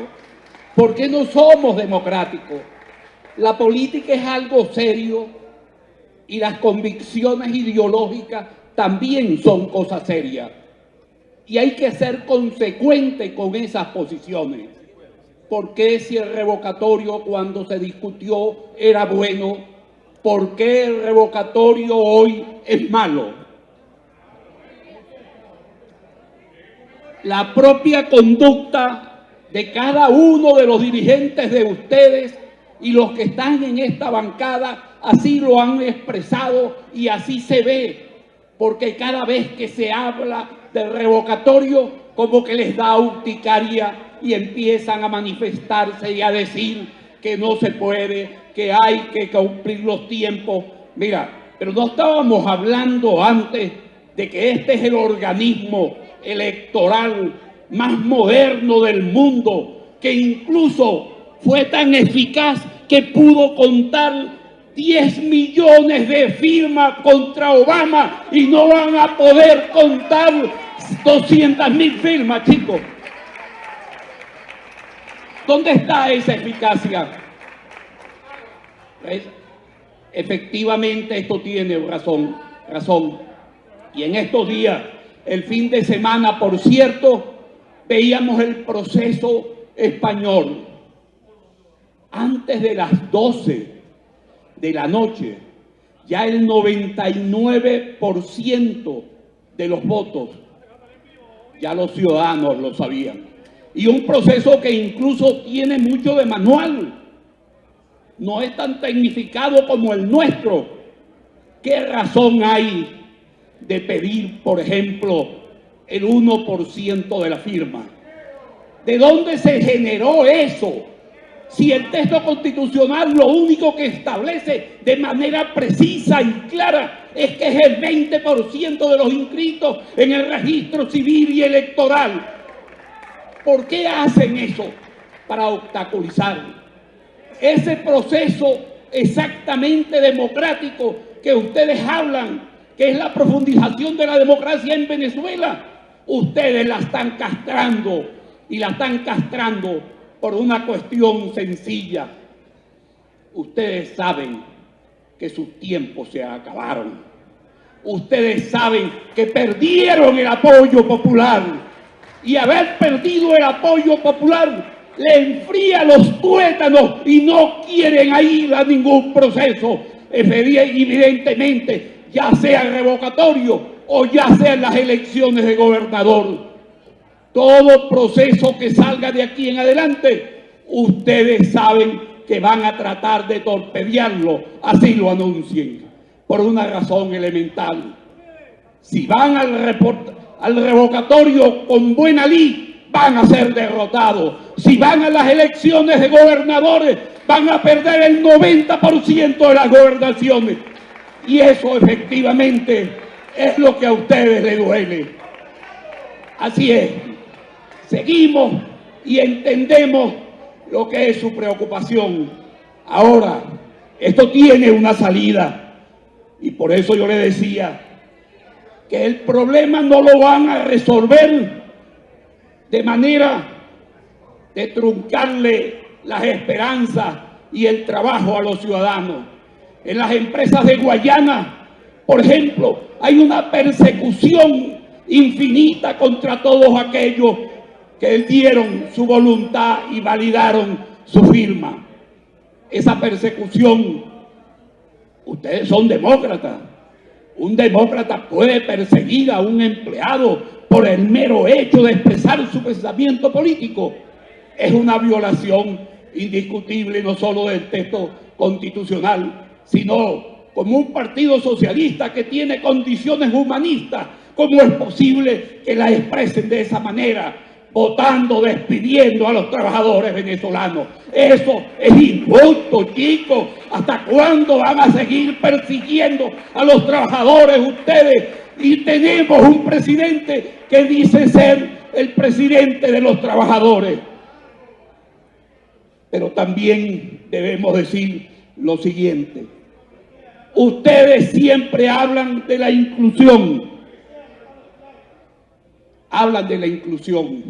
S13: ¿Por qué no somos democráticos? La política es algo serio y las convicciones ideológicas también son cosas serias. Y hay que ser consecuente con esas posiciones. ¿Por qué si el revocatorio cuando se discutió era bueno? ¿Por qué el revocatorio hoy es malo? La propia conducta de cada uno de los dirigentes de ustedes y los que están en esta bancada así lo han expresado y así se ve. Porque cada vez que se habla del revocatorio, como que les da urticaria y empiezan a manifestarse y a decir que no se puede, que hay que cumplir los tiempos. Mira, pero no estábamos hablando antes de que este es el organismo electoral más moderno del mundo, que incluso fue tan eficaz que pudo contar 10 millones de firmas contra Obama y no van a poder contar 200.000 firmas, chicos. ¿Dónde está esa eficacia? ¿Ves? Efectivamente esto tiene razón. Y en estos días, el fin de semana, por cierto, veíamos el proceso español. Antes de las 12 de la noche, ya el 99% de los votos, ya los ciudadanos lo sabían. Y un proceso que incluso tiene mucho de manual. No es tan tecnificado como el nuestro. ¿Qué razón hay de pedir, por ejemplo, el 1% de la firma? ¿De dónde se generó eso? Si el texto constitucional lo único que establece de manera precisa y clara es que es el 20% de los inscritos en el registro civil y electoral. ¿Por qué hacen eso? para obstaculizar ese proceso exactamente democrático que ustedes hablan, que es la profundización de la democracia en Venezuela. Ustedes la están castrando, y la están castrando por una cuestión sencilla. Ustedes saben que sus tiempos se acabaron. Ustedes saben que perdieron el apoyo popular, y haber perdido el apoyo popular le enfría los tuétanos y no quieren ir a ningún proceso, evidentemente, ya sea revocatorio o ya sean las elecciones de gobernador. Todo proceso que salga de aquí en adelante, ustedes saben que van a tratar de torpedearlo, así lo anuncien, por una razón elemental. Si van al revocatorio con buena lid, van a ser derrotados. Si van a las elecciones de gobernadores, van a perder el 90% de las gobernaciones. Y eso efectivamente es lo que a ustedes les duele. Así es. Seguimos y entendemos lo que es su preocupación. Ahora, esto tiene una salida. Y por eso yo le decía que el problema no lo van a resolver de manera de truncarle las esperanzas y el trabajo a los ciudadanos. En las empresas de Guayana, por ejemplo, hay una persecución infinita contra todos aquellos que dieron su voluntad y validaron su firma. Esa persecución, ustedes son demócratas. Un demócrata puede perseguir a un empleado por el mero hecho de expresar su pensamiento político. Es una violación indiscutible no solo del texto constitucional, sino como un partido socialista que tiene condiciones humanistas. ¿Cómo es posible que la expresen de esa manera, votando, despidiendo a los trabajadores venezolanos? Eso es injusto, chicos. ¿Hasta cuándo van a seguir persiguiendo a los trabajadores ustedes? Y tenemos un presidente que dice ser el presidente de los trabajadores. Pero también debemos decir lo siguiente. Ustedes siempre hablan de la inclusión. Hablan de la inclusión.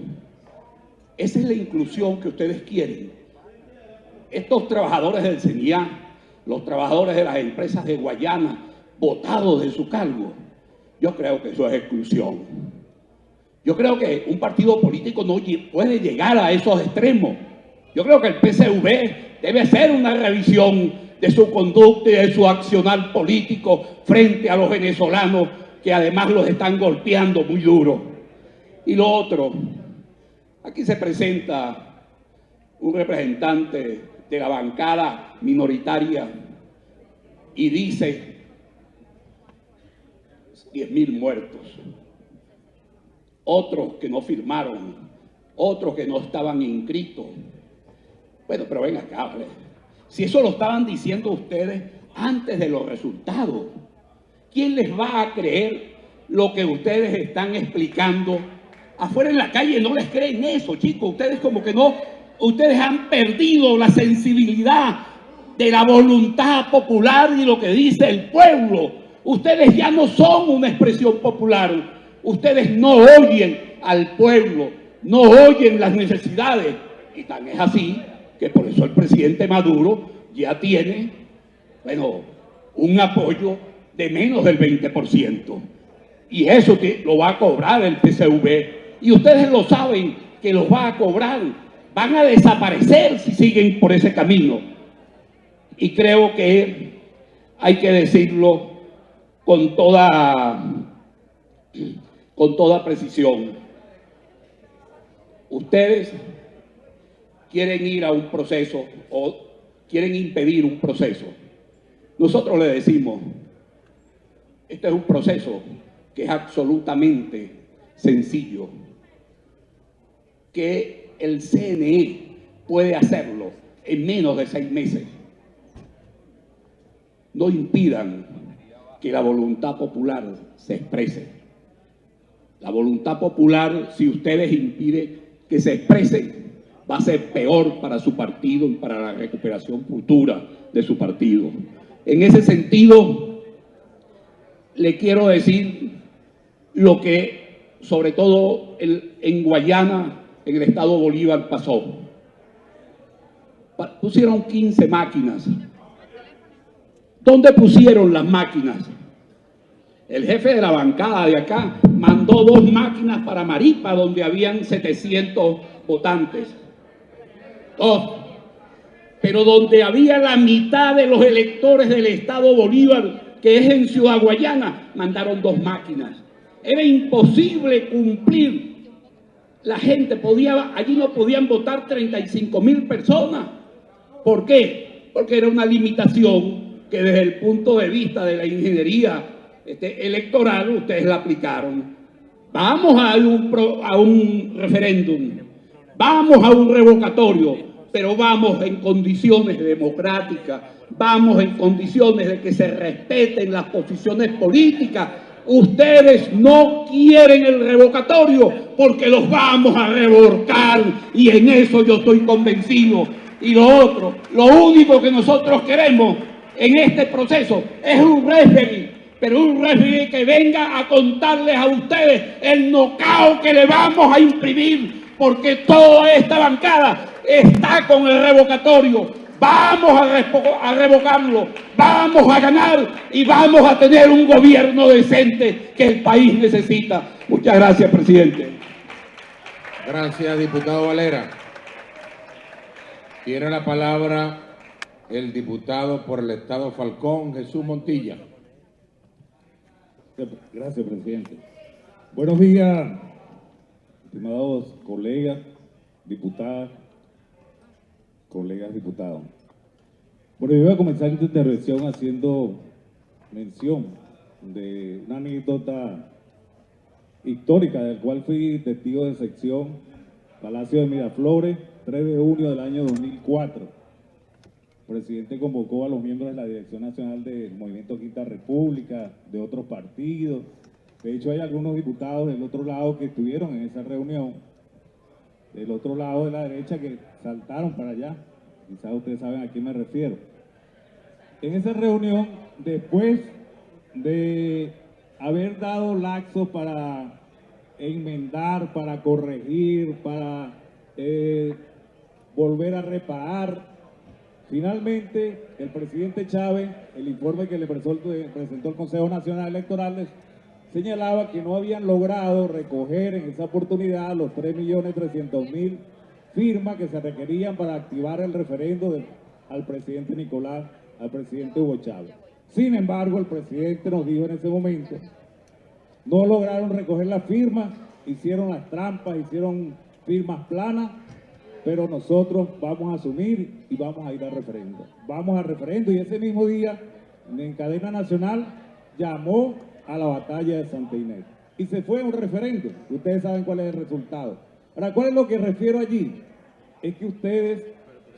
S13: Esa es la inclusión que ustedes quieren. Estos trabajadores del CENIA, los trabajadores de las empresas de Guayana, votados de su cargo, yo creo que eso es exclusión. Yo creo que un partido político no puede llegar a esos extremos. Yo creo que el PSV debe hacer una revisión de su conducta y de su accionar político frente a los venezolanos, que además los están golpeando muy duro. Y lo otro, aquí se presenta un representante de la bancada minoritaria y dice 10.000 muertos, otros que no firmaron, otros que no estaban inscritos. Bueno, pero ven acá, ¿vale? Si eso lo estaban diciendo ustedes antes de los resultados, ¿quién les va a creer lo que ustedes están explicando? Afuera en la calle no les creen eso, chicos. Ustedes como que no, ustedes han perdido la sensibilidad de la voluntad popular y lo que dice el pueblo. Ustedes ya no son una expresión popular. Ustedes no oyen al pueblo, no oyen las necesidades. Y tan es así que por eso el presidente Maduro ya tiene, bueno, un apoyo de menos del 20%. Y eso lo va a cobrar el PSV. Y ustedes lo saben que los va a cobrar. Van a desaparecer si siguen por ese camino. Y creo que hay que decirlo con toda precisión. Ustedes quieren ir a un proceso o quieren impedir un proceso. Nosotros le decimos, este es un proceso que es absolutamente sencillo, que el CNE puede hacerlo en menos de 6 meses. No impidan que la voluntad popular se exprese. La voluntad popular, si ustedes impiden que se exprese, va a ser peor para su partido y para la recuperación futura de su partido. En ese sentido, le quiero decir lo que, sobre todo en Guayana, en el estado Bolívar, pasó. Pusieron 15 máquinas. ¿Dónde pusieron las máquinas? El jefe de la bancada de acá mandó 2 máquinas para Maripa, donde habían 700 votantes. 2. Pero donde había la mitad de los electores del estado Bolívar, que es en Ciudad Guayana, mandaron 2 máquinas. Era imposible cumplir. La gente allí no podían votar 35.000 personas. ¿Por qué? Porque era una limitación que desde el punto de vista de la ingeniería electoral ustedes la aplicaron. Vamos a un referéndum, vamos a un revocatorio, pero vamos en condiciones democráticas, vamos en condiciones de que se respeten las posiciones políticas. Ustedes no quieren el revocatorio porque los vamos a revolcar, y en eso yo estoy convencido. Y lo otro, lo único que nosotros queremos en este proceso es un referee, pero un referee que venga a contarles a ustedes el knockout que le vamos a imprimir, porque toda esta bancada está con el revocatorio. Vamos a revocarlo, vamos a ganar y vamos a tener un gobierno decente que el país necesita. Muchas gracias, presidente.
S8: Gracias, diputado Valera. Tiene la palabra el diputado por el estado Falcón, Jesús Montilla.
S11: Gracias, presidente. Buenos días, estimados colegas, diputadas, colegas diputados. Bueno, yo voy a comenzar esta intervención haciendo mención de una anécdota histórica del cual fui testigo de sección, Palacio de Miraflores, 3 de junio del año 2004. El presidente convocó a los miembros de la Dirección Nacional del Movimiento Quinta República, de otros partidos. De hecho, hay algunos diputados del otro lado que estuvieron en esa reunión, del otro lado de la derecha, que saltaron para allá. Quizás ustedes saben a quién me refiero. En esa reunión, después de haber dado laxos para enmendar, para corregir, para volver a reparar, finalmente el presidente Chávez, el informe que le presentó el Consejo Nacional Electoral, señalaba que no habían logrado recoger en esa oportunidad los 3.300.000 firmas que se requerían para activar el referendo al presidente al presidente Hugo Chávez. Sin embargo, el presidente nos dijo en ese momento, no lograron recoger las firmas, hicieron las trampas, hicieron firmas planas, pero nosotros vamos a asumir y vamos a ir al referendo. Vamos al referendo, y ese mismo día, en cadena nacional, llamó a la batalla de Santa Inés. Y se fue a un referendo. Ustedes saben cuál es el resultado. Ahora, ¿cuál es lo que refiero allí? Es que ustedes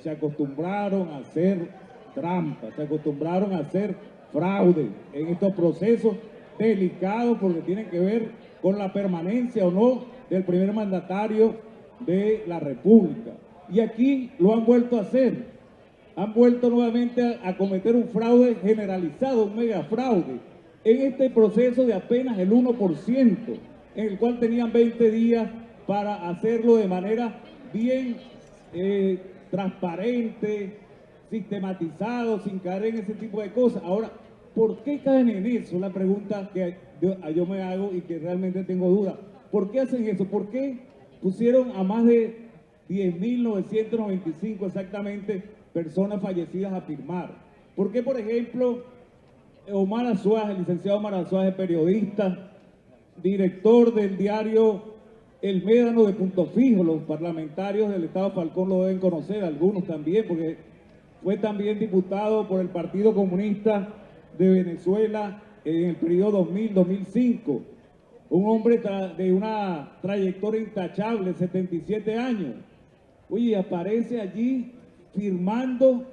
S11: se acostumbraron a hacer trampas, se acostumbraron a hacer fraude en estos procesos delicados, porque tienen que ver con la permanencia o no del primer mandatario de la República. Y aquí lo han vuelto a hacer. Han vuelto nuevamente a cometer un fraude generalizado, un mega fraude, en este proceso de apenas el 1%, en el cual tenían 20 días para hacerlo de manera bien transparente, sistematizado, sin caer en ese tipo de cosas. Ahora, ¿por qué caen en eso? La pregunta que yo me hago y que realmente tengo duda. ¿Por qué hacen eso? ¿Por qué pusieron a más de 10.995 exactamente personas fallecidas a firmar? ¿Por qué, por ejemplo, Omar Azuaje, el licenciado Omar Azuaje, periodista, director del diario El Médano de Punto Fijo, los parlamentarios del estado Falcón lo deben conocer, algunos también, porque fue también diputado por el Partido Comunista de Venezuela en el periodo 2000-2005, un hombre de una trayectoria intachable, 77 años. Oye, aparece allí firmando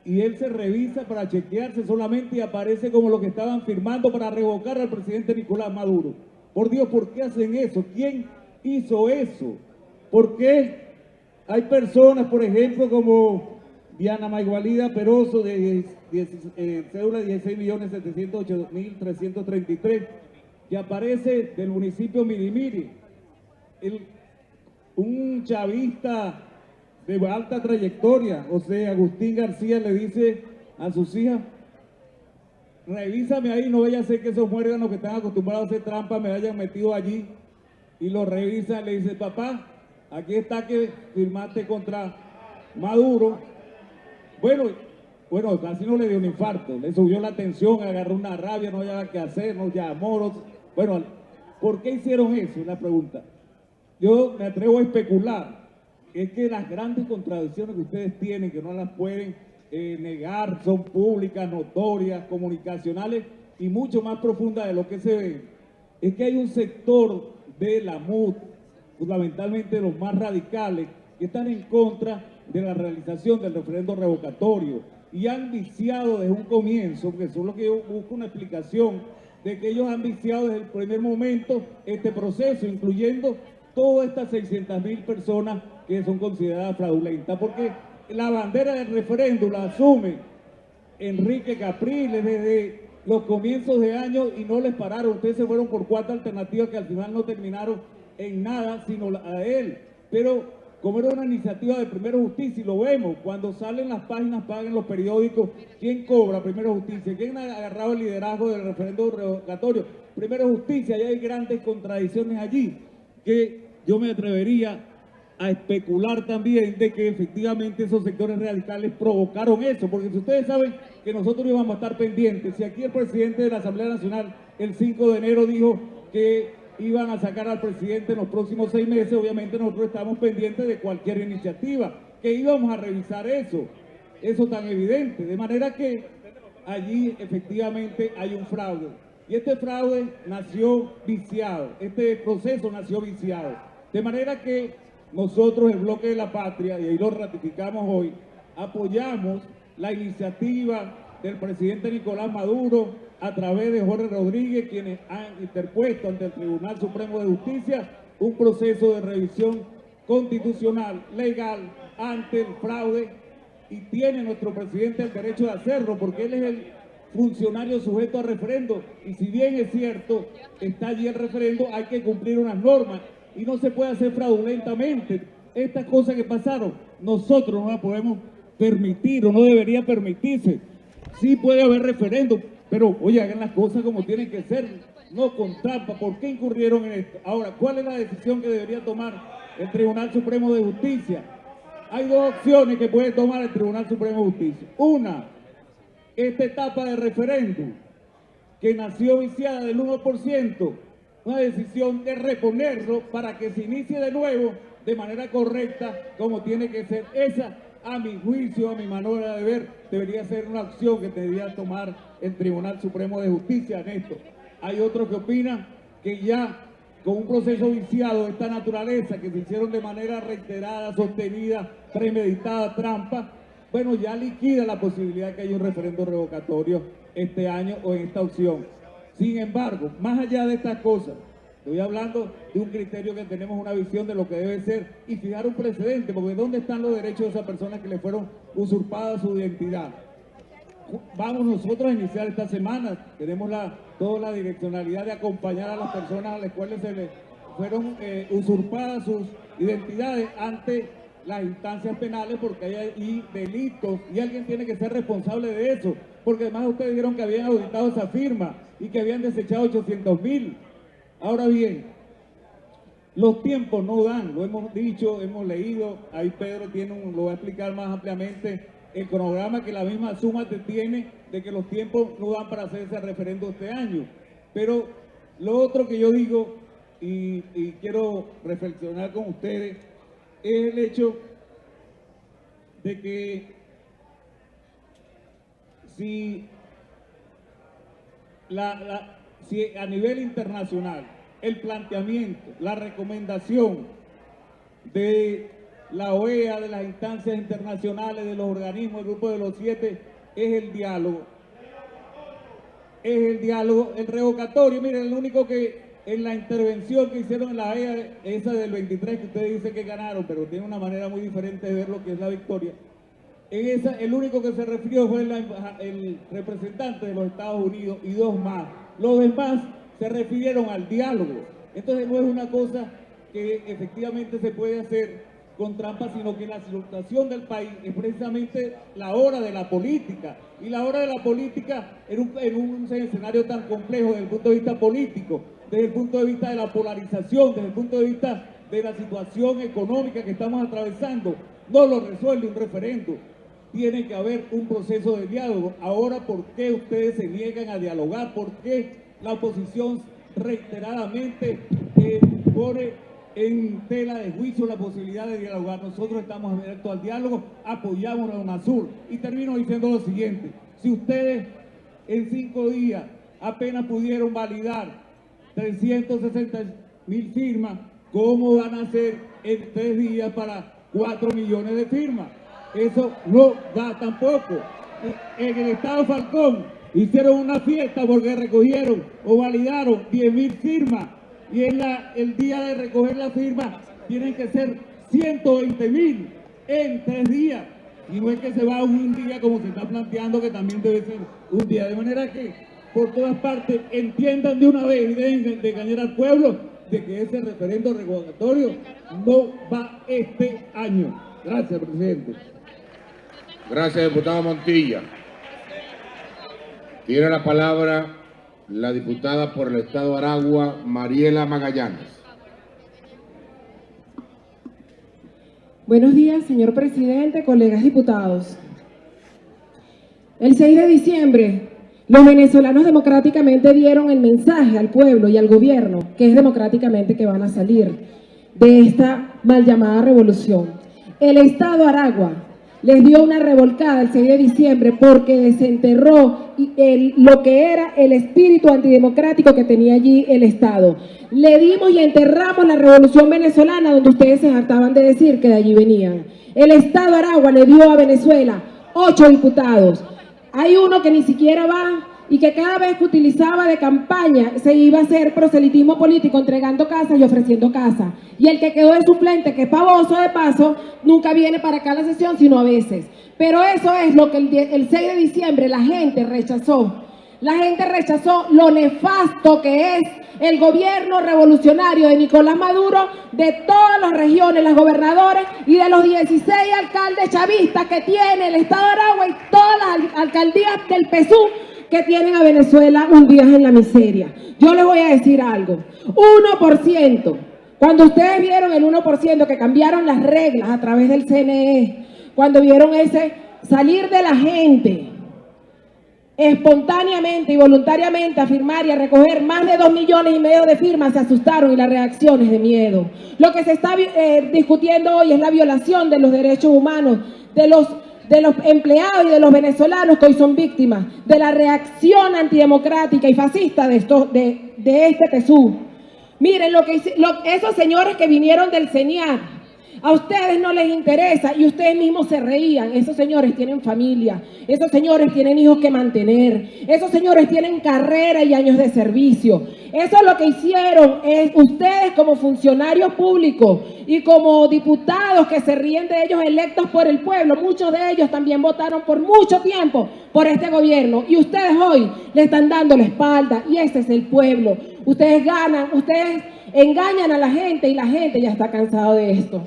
S11: y él se revisa para chequearse solamente y aparece como lo que estaban firmando para revocar al presidente Nicolás Maduro. Por Dios, ¿por qué hacen eso? ¿Quién hizo eso? ¿Por qué hay personas, por ejemplo, como Diana Maigualida Peroso, de cédula 16.708.333, que aparece del municipio Mirimiri? Un chavista de alta trayectoria, o sea, Agustín García, le dice a sus hijas: revísame ahí, no vaya a ser que esos muérganos que están acostumbrados a hacer trampa me hayan metido allí. Y lo revisa, le dice: papá, aquí está que firmaste contra Maduro. Bueno, casi no le dio un infarto, le subió la tensión, agarró una rabia, no había qué hacer, nos llamó. Bueno, ¿por qué hicieron eso? Es la pregunta. Yo me atrevo a especular. Es que las grandes contradicciones que ustedes tienen, que no las pueden negar, son públicas, notorias, comunicacionales y mucho más profundas de lo que se ve. Es que hay un sector de la MUD, fundamentalmente los más radicales, que están en contra de la realización del referendo revocatorio y han viciado desde un comienzo, que eso es lo que yo busco una explicación, de que ellos han viciado desde el primer momento este proceso, incluyendo todas estas 600.000 personas que son consideradas fraudulentas, porque la bandera del referéndum la asume Enrique Capriles desde los comienzos de año y no les pararon. Ustedes se fueron por 4 alternativas que al final no terminaron en nada, sino a él. Pero como era una iniciativa de Primero Justicia, y lo vemos, cuando salen las páginas, pagan los periódicos, ¿quién cobra? Primero Justicia. ¿Quién ha agarrado el liderazgo del referéndum revocatorio? Primero Justicia. Y hay grandes contradicciones allí, que yo me atrevería a especular también de que efectivamente esos sectores radicales provocaron eso, porque si ustedes saben que nosotros íbamos a estar pendientes, si aquí el presidente de la Asamblea Nacional el 5 de enero dijo que iban a sacar al presidente en los próximos 6 meses, obviamente nosotros estamos pendientes de cualquier iniciativa, que íbamos a revisar eso tan evidente, de manera que allí efectivamente hay un fraude, y este fraude nació viciado, este proceso nació viciado, de manera que nosotros, el Bloque de la Patria, y ahí lo ratificamos hoy, apoyamos la iniciativa del presidente Nicolás Maduro a través de Jorge Rodríguez, quienes han interpuesto ante el Tribunal Supremo de Justicia un proceso de revisión constitucional, legal, ante el fraude, y tiene nuestro presidente el derecho de hacerlo, porque él es el funcionario sujeto a referendo, y si bien es cierto, está allí el referendo, hay que cumplir unas normas, y no se puede hacer fraudulentamente. Estas cosas que pasaron, nosotros no las podemos permitir, o no debería permitirse. Sí puede haber referéndum, pero oye, hagan las cosas como tienen que ser, no con trampa. ¿Por qué incurrieron en esto? Ahora, ¿cuál es la decisión que debería tomar el Tribunal Supremo de Justicia? Hay 2 opciones que puede tomar el Tribunal Supremo de Justicia. Una, esta etapa de referéndum, que nació viciada del 1%, una decisión de reponerlo para que se inicie de nuevo de manera correcta, como tiene que ser. Esa, a mi juicio, a mi manera de ver, debería ser una opción que debería tomar el Tribunal Supremo de Justicia en esto. Hay otros que opinan que ya con un proceso viciado de esta naturaleza, que se hicieron de manera reiterada, sostenida, premeditada, trampa, bueno, ya liquida la posibilidad de que haya un referendo revocatorio este año o en esta opción. Sin embargo, más allá de estas cosas, estoy hablando de un criterio que tenemos, una visión de lo que debe ser y fijar un precedente, porque ¿dónde están los derechos de esas personas que le fueron usurpadas su identidad? Vamos nosotros a iniciar esta semana, tenemos toda la direccionalidad de acompañar a las personas a las cuales se les fueron usurpadas sus identidades ante las instancias penales, porque hay ahí delitos y alguien tiene que ser responsable de eso, porque además ustedes dijeron que habían auditado esa firma y que habían desechado 800.000. Ahora bien, los tiempos no dan, lo hemos dicho, hemos leído, ahí Pedro lo va a explicar más ampliamente, el cronograma que la misma suma tiene de que los tiempos no dan para hacer ese referendo este año. Pero lo otro que yo digo, y quiero reflexionar con ustedes, es el hecho de que si a nivel internacional el planteamiento, la recomendación de la OEA, de las instancias internacionales, de los organismos, el grupo de los 7, es el diálogo. Es el diálogo, el revocatorio. Miren, el único que en la intervención que hicieron en la esa del 23, que ustedes dicen que ganaron, pero tiene una manera muy diferente de ver lo que es la victoria. En esa, el único que se refirió fue el representante de los Estados Unidos y dos más. Los demás se refirieron al diálogo. Entonces no es una cosa que efectivamente se puede hacer con trampa, sino que la situación del país es precisamente la hora de la política. Y la hora de la política en un escenario tan complejo desde el punto de vista político, desde el punto de vista de la polarización, desde el punto de vista de la situación económica que estamos atravesando, no lo resuelve un referendo. Tiene que haber un proceso de diálogo. Ahora, ¿por qué ustedes se niegan a dialogar? ¿Por qué la oposición reiteradamente pone en tela de juicio la posibilidad de dialogar? Nosotros estamos abiertos al diálogo, apoyamos a UNASUR. Y termino diciendo lo siguiente: si ustedes en 5 días apenas pudieron validar 360.000 firmas, ¿cómo van a hacer en 3 días para 4 millones de firmas? Eso no da tampoco. En el estado Falcón hicieron una fiesta porque recogieron o validaron 10.000 firmas. Y el día de recoger la firma tienen que ser 120.000 en 3 días. Y no es que se va un día como se está planteando, que también debe ser un día. De manera que por todas partes entiendan de una vez y dejen de engañar al pueblo de que ese referendo revocatorio no va este año. Gracias, presidente.
S8: Gracias, diputado Montilla. Tiene la palabra la diputada por el Estado Aragua, Mariela Magallanes.
S10: Buenos días, señor presidente, colegas diputados. El 6 de diciembre, los venezolanos democráticamente dieron el mensaje al pueblo y al gobierno que es democráticamente que van a salir de esta mal llamada revolución. El Estado Aragua les dio una revolcada el 6 de diciembre porque desenterró lo que era el espíritu antidemocrático que tenía allí el Estado. Le dimos y enterramos la revolución venezolana, donde ustedes se hartaban de decir que de allí venían. El Estado Aragua le dio a Venezuela 8 diputados. Hay uno que ni siquiera va y que cada vez que utilizaba de campaña se iba a hacer proselitismo político entregando casas y ofreciendo casas. Y el que quedó de suplente, que es pavoso de paso, nunca viene para acá a la sesión, sino a veces. Pero eso es lo que el 6 de diciembre la gente rechazó. La gente rechazó lo nefasto que es el gobierno revolucionario de Nicolás Maduro, de todas las regiones, las gobernadoras y de los 16 alcaldes chavistas que tiene el Estado de Aragua y todas las alcaldías del PSU que tienen a Venezuela hundidas en la miseria. Yo les voy a decir algo. 1%. Cuando ustedes vieron el 1% que cambiaron las reglas a través del CNE, cuando vieron ese salir de la gente espontáneamente y voluntariamente a firmar y a recoger más de 2,5 millones de firmas, se asustaron y las reacciones de miedo. Lo que se está discutiendo hoy es la violación de los derechos humanos de los empleados y de los venezolanos que hoy son víctimas de la reacción antidemocrática y fascista de este PSUV. Miren esos señores que vinieron del CENIAR. A ustedes no les interesa y ustedes mismos se reían. Esos señores tienen familia, esos señores tienen hijos que mantener, esos señores tienen carrera y años de servicio. Eso es lo que hicieron ustedes como funcionarios públicos y como diputados que se ríen de ellos electos por el pueblo. Muchos de ellos también votaron por mucho tiempo por este gobierno y ustedes hoy le están dando la espalda y ese es el pueblo. Ustedes ganan, ustedes engañan a la gente y la gente ya está cansada de esto.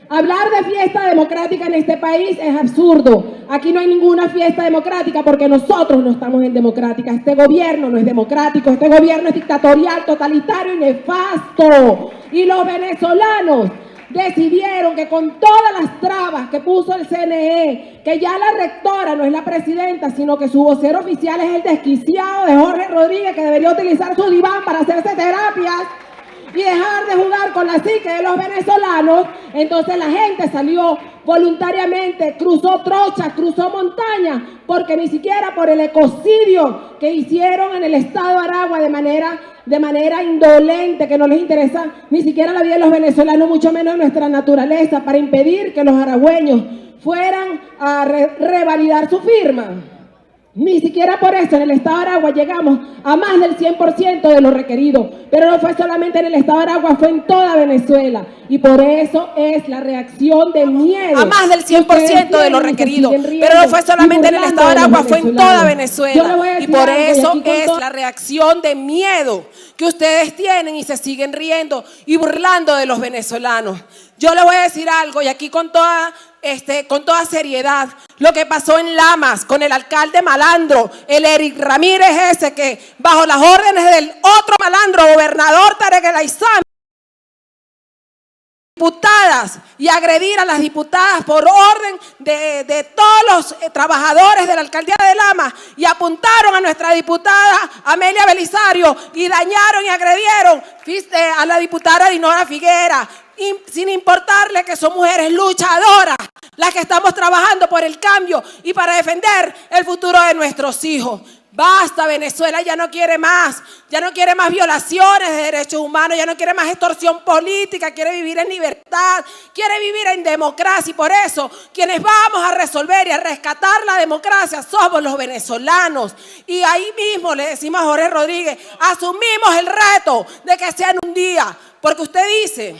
S10: Hablar de fiesta democrática en este país es absurdo. Aquí no hay ninguna fiesta democrática porque nosotros no estamos en democrática. Este gobierno no es democrático, este gobierno es dictatorial, totalitario y nefasto. Y los venezolanos decidieron que con todas las trabas que puso el CNE, que ya la rectora no es la presidenta, sino que su vocero oficial es el desquiciado de Jorge Rodríguez, que debería utilizar su diván para hacerse terapias y dejar de jugar con la psique de los venezolanos. Entonces la gente salió voluntariamente, cruzó trochas, cruzó montañas, porque ni siquiera por el ecocidio que hicieron en el Estado de Aragua de manera indolente, que no les interesa ni siquiera la vida de los venezolanos, mucho menos nuestra naturaleza, para impedir que los aragüeños fueran a revalidar su firma. Ni siquiera por eso en el estado de Aragua llegamos a más del 100% de lo requerido. Pero no fue solamente en el estado de Aragua, fue en toda Venezuela. Y por eso es la reacción de miedo.
S9: A más del 100% de lo requerido. Pero no fue solamente en el estado de Aragua, fue en toda Venezuela. Y por eso es la reacción de miedo que ustedes tienen y se siguen riendo y burlando de los venezolanos. Yo les voy a decir algo y aquí con toda seriedad, lo que pasó en Lamas con el alcalde malandro, el Eric Ramírez ese que bajo las órdenes del otro malandro, gobernador Tarek El Aissami, diputadas y agredir a las diputadas por orden de todos los trabajadores de la alcaldía de Lamas y apuntaron a nuestra diputada Amelia Belisario y dañaron y agredieron a la diputada Dinora Figuera, sin importarle que son mujeres luchadoras las que estamos trabajando por el cambio y para defender el futuro de nuestros hijos. Basta, Venezuela ya no quiere más violaciones de derechos humanos, ya no quiere más extorsión política, quiere vivir en libertad, quiere vivir en democracia y por eso quienes vamos a resolver y a rescatar la democracia somos los venezolanos. Y ahí mismo le decimos a Jorge Rodríguez, asumimos el reto de que sea en un día, porque usted dice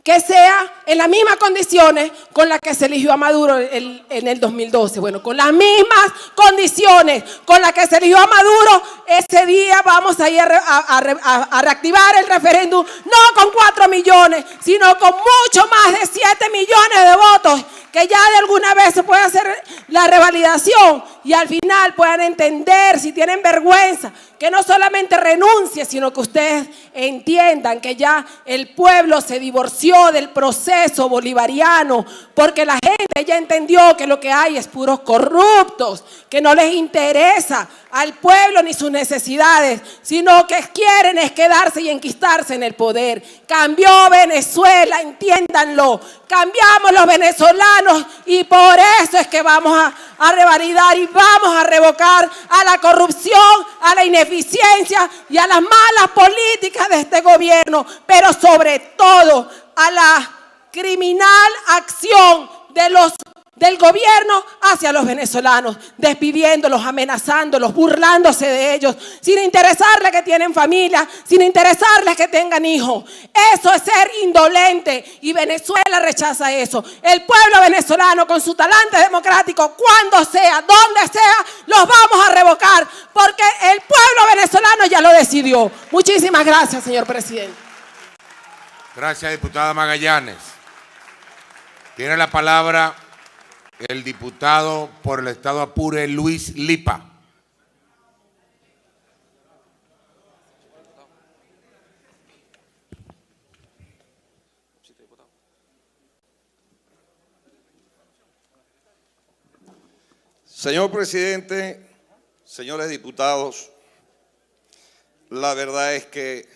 S9: que sea en las mismas condiciones con las que se eligió a Maduro en el 2012. Bueno, con las mismas condiciones con las que se eligió a Maduro, ese día vamos a ir a reactivar el referéndum, no con 4 millones, sino con mucho más de 7 millones de votos, que ya de alguna vez se puede hacer la revalidación y al final puedan entender, si tienen vergüenza, que no solamente renuncie, sino que ustedes entiendan que ya el pueblo se divorció del proceso bolivariano, porque la gente ya entendió que lo que hay es puros corruptos, que no les interesa al pueblo ni sus necesidades, sino que quieren es quedarse y enquistarse en el poder. Cambió Venezuela, entiéndanlo, cambiamos los venezolanos y por eso es que vamos a revalidar y vamos a revocar a la corrupción, a la ineficiencia y a las malas políticas de este gobierno, pero sobre todo a la criminal acción del gobierno hacia los venezolanos, despidiéndolos, amenazándolos, burlándose de ellos, sin interesarles que tienen familia, sin interesarles que tengan hijos. Eso es ser indolente y Venezuela rechaza eso. El pueblo venezolano con su talante democrático, cuando sea, donde sea, los vamos a revocar, porque el pueblo venezolano ya lo decidió. Muchísimas gracias, señor presidente.
S8: Gracias, diputada Magallanes. Tiene la palabra el diputado por el estado Apure, Luis Lipa.
S14: Señor presidente, señores diputados, la verdad es que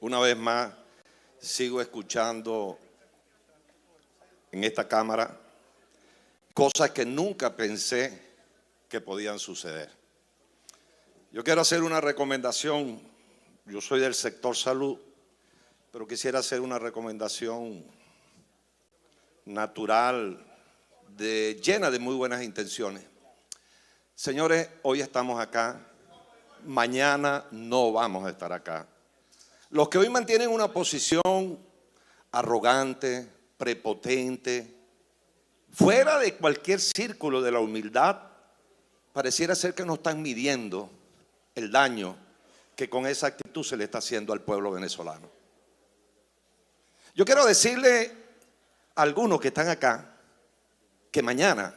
S14: una vez más sigo escuchando en esta Cámara cosas que nunca pensé que podían suceder. Yo quiero hacer una recomendación, yo soy del sector salud, pero quisiera hacer una recomendación natural, llena de muy buenas intenciones. Señores, hoy estamos acá, mañana no vamos a estar acá. Los que hoy mantienen una posición arrogante, prepotente, fuera de cualquier círculo de la humildad, pareciera ser que no están midiendo el daño que con esa actitud se le está haciendo al pueblo venezolano. Yo quiero decirle a algunos que están acá que mañana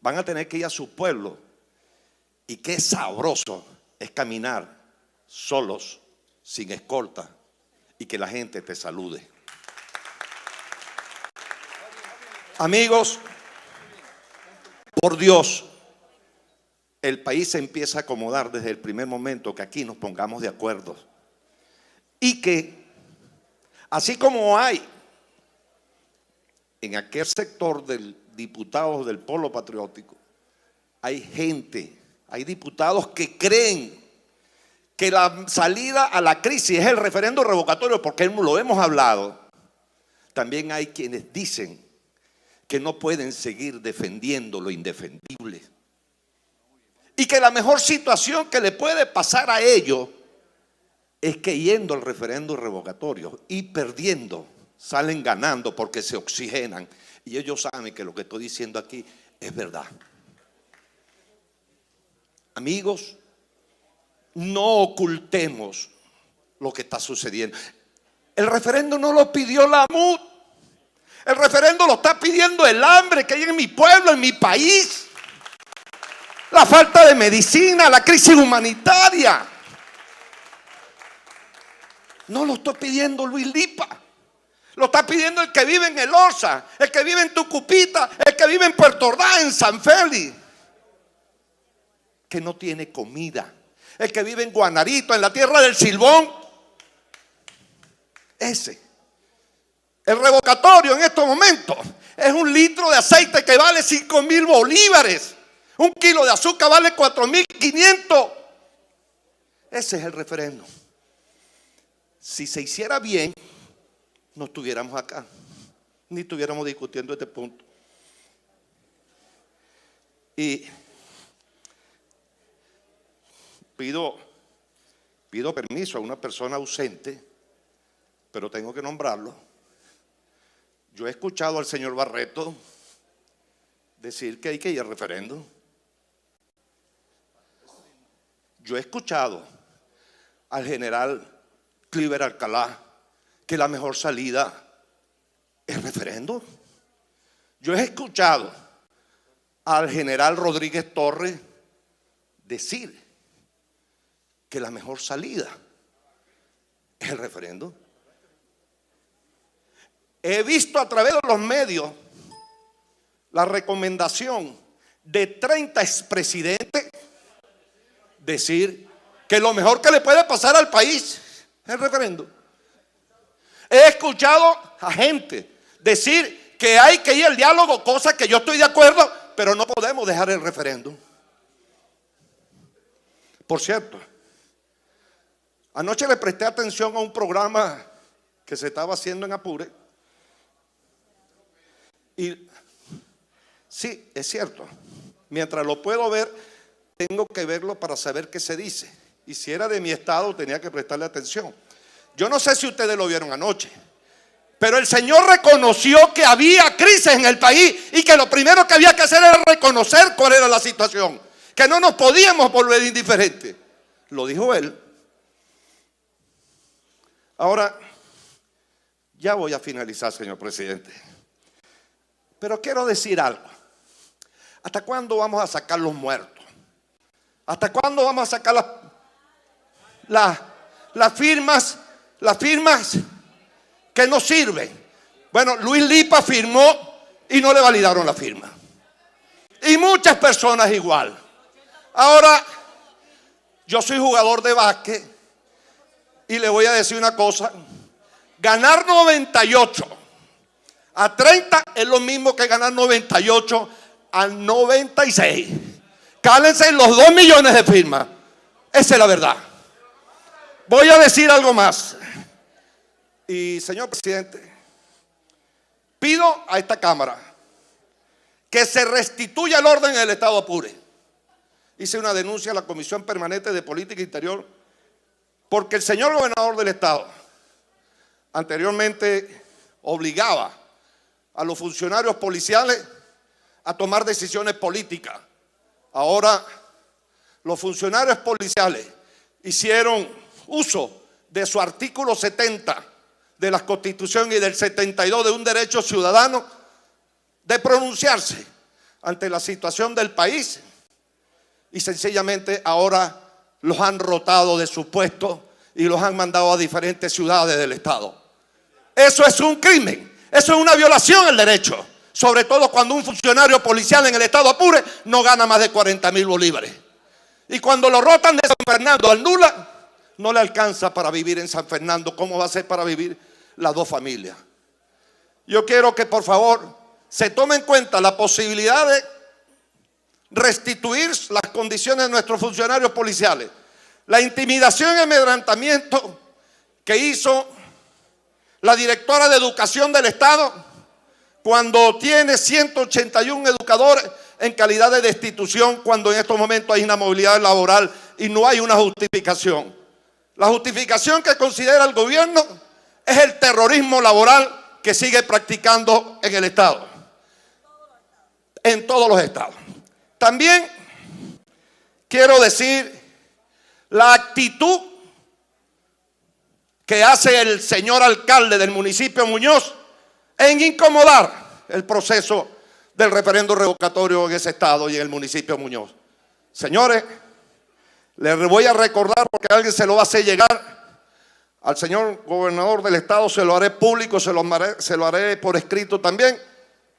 S14: van a tener que ir a su pueblo y qué sabroso es caminar solos, sin escolta y que la gente te salude. Amigos, por Dios, el país se empieza a acomodar desde el primer momento que aquí nos pongamos de acuerdo. Y que, así como hay en aquel sector del diputados del Polo Patriótico, hay gente, hay diputados que creen que la salida a la crisis es el referendo revocatorio, porque lo hemos hablado. También hay quienes dicen que no pueden seguir defendiendo lo indefendible. Y que la mejor situación que le puede pasar a ellos es que yendo al referendo revocatorio y perdiendo, salen ganando porque se oxigenan. Y ellos saben que lo que estoy diciendo aquí es verdad. Amigos, no ocultemos lo que está sucediendo. El referendo no lo pidió la MUD. El referendo lo está pidiendo el hambre que hay en mi pueblo, en mi país. La falta de medicina, la crisis humanitaria. No lo está pidiendo Luis Lipa. Lo está pidiendo el que vive en El Orza, el que vive en Tucupita, el que vive en Puerto Ordaz, en San Félix, que no tiene comida. El que vive en Guanarito, en la tierra del Silbón. Ese. El revocatorio en estos momentos es 1 litro de aceite que vale 5.000 bolívares. 1 kilo de azúcar vale 4.500. Ese es el referendo. Si se hiciera bien, no estuviéramos acá, ni estuviéramos discutiendo este punto. Y pido permiso a una persona ausente, pero tengo que nombrarlo. Yo he escuchado al señor Barreto decir que hay que ir al referendo. Yo he escuchado al general Cliver Alcalá que la mejor salida es el referendo. Yo he escuchado al general Rodríguez Torres decir que la mejor salida es el referendo. He visto a través de los medios la recomendación de 30 expresidentes decir que lo mejor que le puede pasar al país es el referendo. He escuchado a gente decir que hay que ir al diálogo, cosa que yo estoy de acuerdo, pero no podemos dejar el referendo. Por cierto, anoche le presté atención a un programa que se estaba haciendo en Apure. Y sí, es cierto, mientras lo puedo ver, tengo que verlo para saber qué se dice. Y si era de mi estado, tenía que prestarle atención. Yo no sé si ustedes lo vieron anoche, pero el señor reconoció que había crisis en el país y que lo primero que había que hacer era reconocer cuál era la situación, que no nos podíamos volver indiferentes. Lo dijo él. Ahora, ya voy a finalizar, señor presidente. Pero quiero decir algo. ¿Hasta cuándo vamos a sacar los muertos? ¿Hasta cuándo vamos a sacar las firmas que no sirven? Bueno, Luis Lipa firmó y no le validaron la firma. Y muchas personas igual. Ahora, yo soy jugador de básquet y le voy a decir una cosa. Ganar 98 a 30 es lo mismo que ganar 98 a 96. Cálense en los 2 millones de firmas. Esa es la verdad. Voy a decir algo más. Y señor presidente, pido a esta Cámara que se restituya el orden en el estado Apure. Hice una denuncia a la Comisión Permanente de Política Interior porque el señor gobernador del estado anteriormente obligaba a los funcionarios policiales a tomar decisiones políticas. Ahora los funcionarios policiales hicieron uso de su artículo 70 de la Constitución y del 72 de un derecho ciudadano de pronunciarse ante la situación del país, y sencillamente ahora los han rotado de su puesto y los han mandado a diferentes ciudades del estado. Eso es un crimen, eso es una violación del derecho, sobre todo cuando un funcionario policial en el estado Apure no gana más de 40.000 bolívares. Y cuando lo rotan de San Fernando al Nula, no le alcanza para vivir en San Fernando. ¿Cómo va a ser para vivir las 2 familias? Yo quiero que por favor se tome en cuenta la posibilidad de restituir las condiciones de nuestros funcionarios policiales. La intimidación y amedrentamiento que hizo la directora de Educación del Estado cuando tiene 181 educadores en calidad de destitución cuando en estos momentos hay inamovilidad laboral y no hay una justificación. La justificación que considera el gobierno es el terrorismo laboral que sigue practicando en el Estado, en todos los estados. También quiero decir la actitud que hace el señor alcalde del municipio Muñoz en incomodar el proceso del referendo revocatorio en ese estado y en el municipio Muñoz. Señores, les voy a recordar, porque alguien se lo va a hacer llegar al señor gobernador del estado, se lo haré público, se lo haré por escrito también,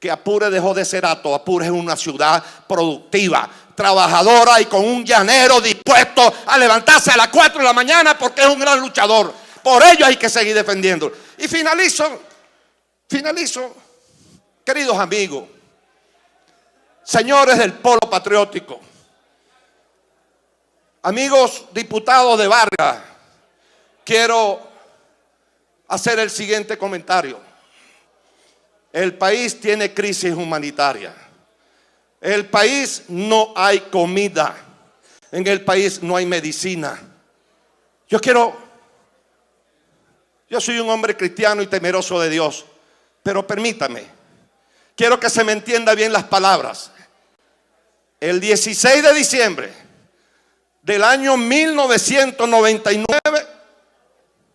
S14: que Apure dejó de ser Hato. Apure es una ciudad productiva, trabajadora y con un llanero dispuesto a levantarse a las 4 de la mañana porque es un gran luchador. Por ello hay que seguir defendiendo. Y finalizo, queridos amigos, señores del Polo Patriótico, amigos diputados de Vargas, quiero hacer el siguiente comentario. El país tiene crisis humanitaria. El país no hay comida. En el país no hay medicina. Yo soy un hombre cristiano y temeroso de Dios, pero permítame, quiero que se me entienda bien las palabras. El 16 de diciembre del año 1999,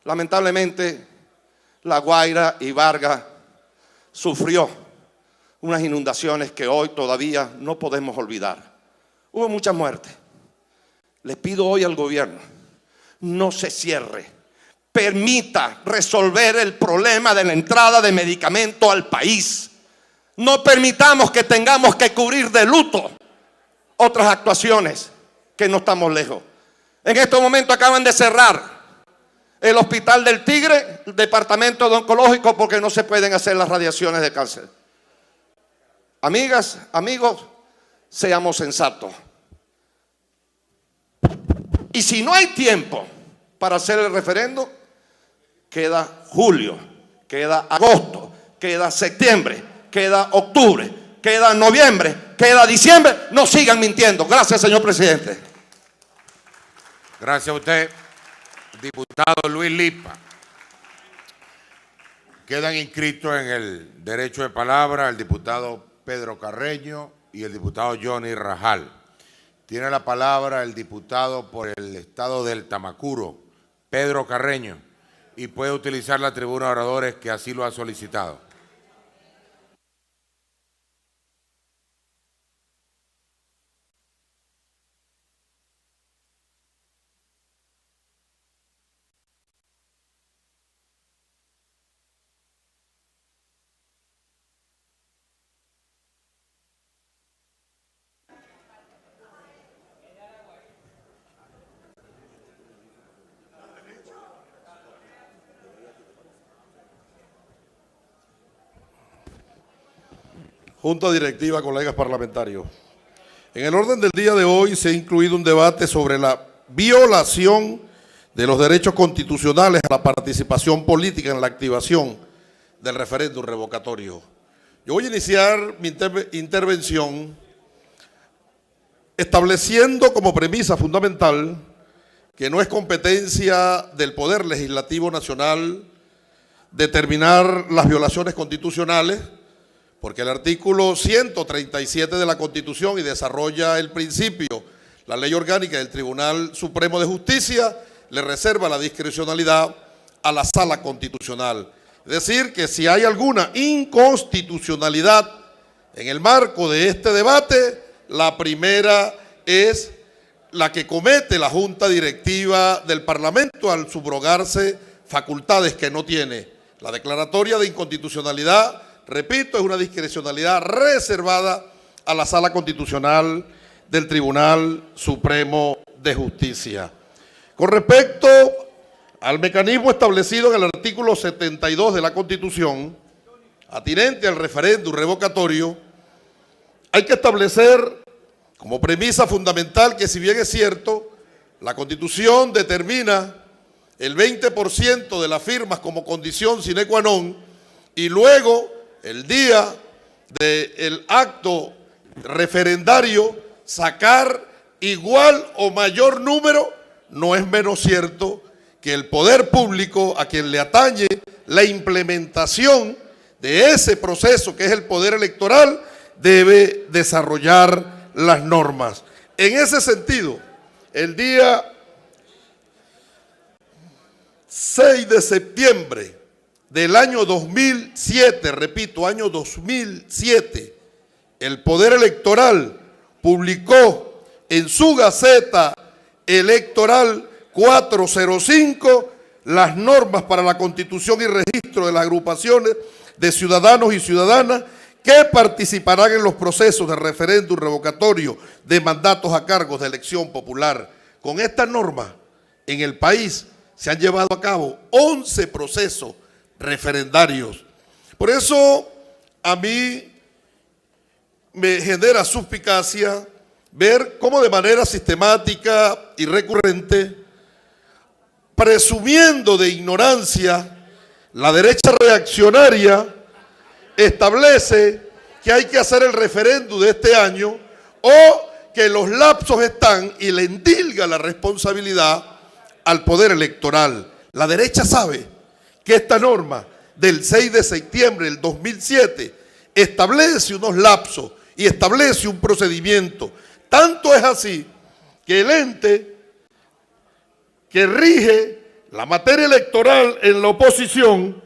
S14: lamentablemente, La Guaira y Vargas sufrió unas inundaciones que hoy todavía no podemos olvidar. Hubo mucha muerte. Le pido hoy al gobierno, no se cierre, permita resolver el problema de la entrada de medicamento al país. No permitamos que tengamos que cubrir de luto otras actuaciones que no estamos lejos. En estos momentos acaban de cerrar el Hospital del Tigre, el departamento de oncológico, porque no se pueden hacer las radiaciones de cáncer. Amigas, amigos, seamos sensatos. Y si no hay tiempo para hacer el referendo, queda julio, queda agosto, queda septiembre, queda octubre, queda noviembre, queda diciembre. No sigan mintiendo. Gracias, señor presidente.
S15: Gracias a usted, diputado Luis Lipa. Quedan inscritos en el derecho de palabra el diputado Pedro Carreño y el diputado Johnny Rajal. Tiene la palabra el diputado por el estado del Tamacuro, Pedro Carreño, y puede utilizar la tribuna de oradores que así lo ha solicitado.
S16: Junta Directiva, colegas parlamentarios. En el orden del día de hoy se ha incluido un debate sobre la violación de los derechos constitucionales a la participación política en la activación del referéndum revocatorio. Yo voy a iniciar mi intervención estableciendo como premisa fundamental que no es competencia del Poder Legislativo Nacional determinar las violaciones constitucionales, porque el artículo 137 de la Constitución y desarrolla el principio, la ley orgánica del Tribunal Supremo de Justicia le reserva la discrecionalidad a la Sala Constitucional. Es decir, que si hay alguna inconstitucionalidad en el marco de este debate, la primera es la que comete la Junta Directiva del Parlamento al subrogarse facultades que no tiene. La declaratoria de inconstitucionalidad, repito, es una discrecionalidad reservada a la Sala Constitucional del Tribunal Supremo de Justicia. Con respecto al mecanismo establecido en el artículo 72 de la Constitución, atinente al referéndum revocatorio, hay que establecer como premisa fundamental que, si bien es cierto, la Constitución determina el 20% de las firmas como condición sine qua non, y luego el día del acto referendario sacar igual o mayor número, no es menos cierto que el poder público, a quien le atañe la implementación de ese proceso que es el poder electoral, debe desarrollar las normas. En ese sentido, el día 6 de septiembre del año 2007, repito, año 2007, el Poder Electoral publicó en su Gaceta Electoral 405 las normas para la constitución y registro de las agrupaciones de ciudadanos y ciudadanas que participarán en los procesos de referéndum revocatorio de mandatos a cargos de elección popular. Con esta norma, en el país se han llevado a cabo 11 procesos referendarios. Por eso, a mí me genera suspicacia ver cómo de manera sistemática y recurrente, presumiendo de ignorancia, la derecha reaccionaria establece que hay que hacer el referéndum de este año o que los lapsos están y le endilga la responsabilidad al Poder Electoral. La derecha sabe que esta norma del 6 de septiembre del 2007 establece unos lapsos y establece un procedimiento. Tanto es así que el ente que rige la materia electoral en la oposición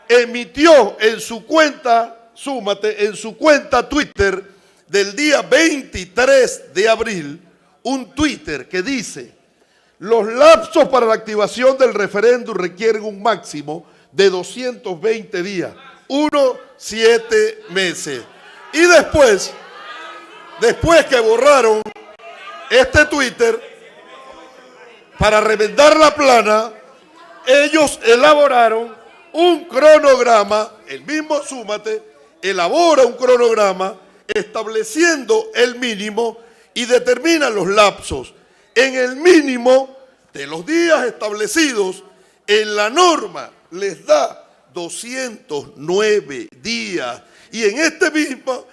S16: emitió en su cuenta, súmate, en su cuenta Twitter del día 23 de abril, un Twitter que dice: los lapsos para la activación del referéndum requieren un máximo de 220 días, 7 meses. Y después que borraron este Twitter, para remendar la plana, ellos elaboraron un cronograma, el mismo Súmate elabora un cronograma estableciendo el mínimo y determina los lapsos. En el mínimo de los días establecidos en la norma les da 209 días. Y en esta misma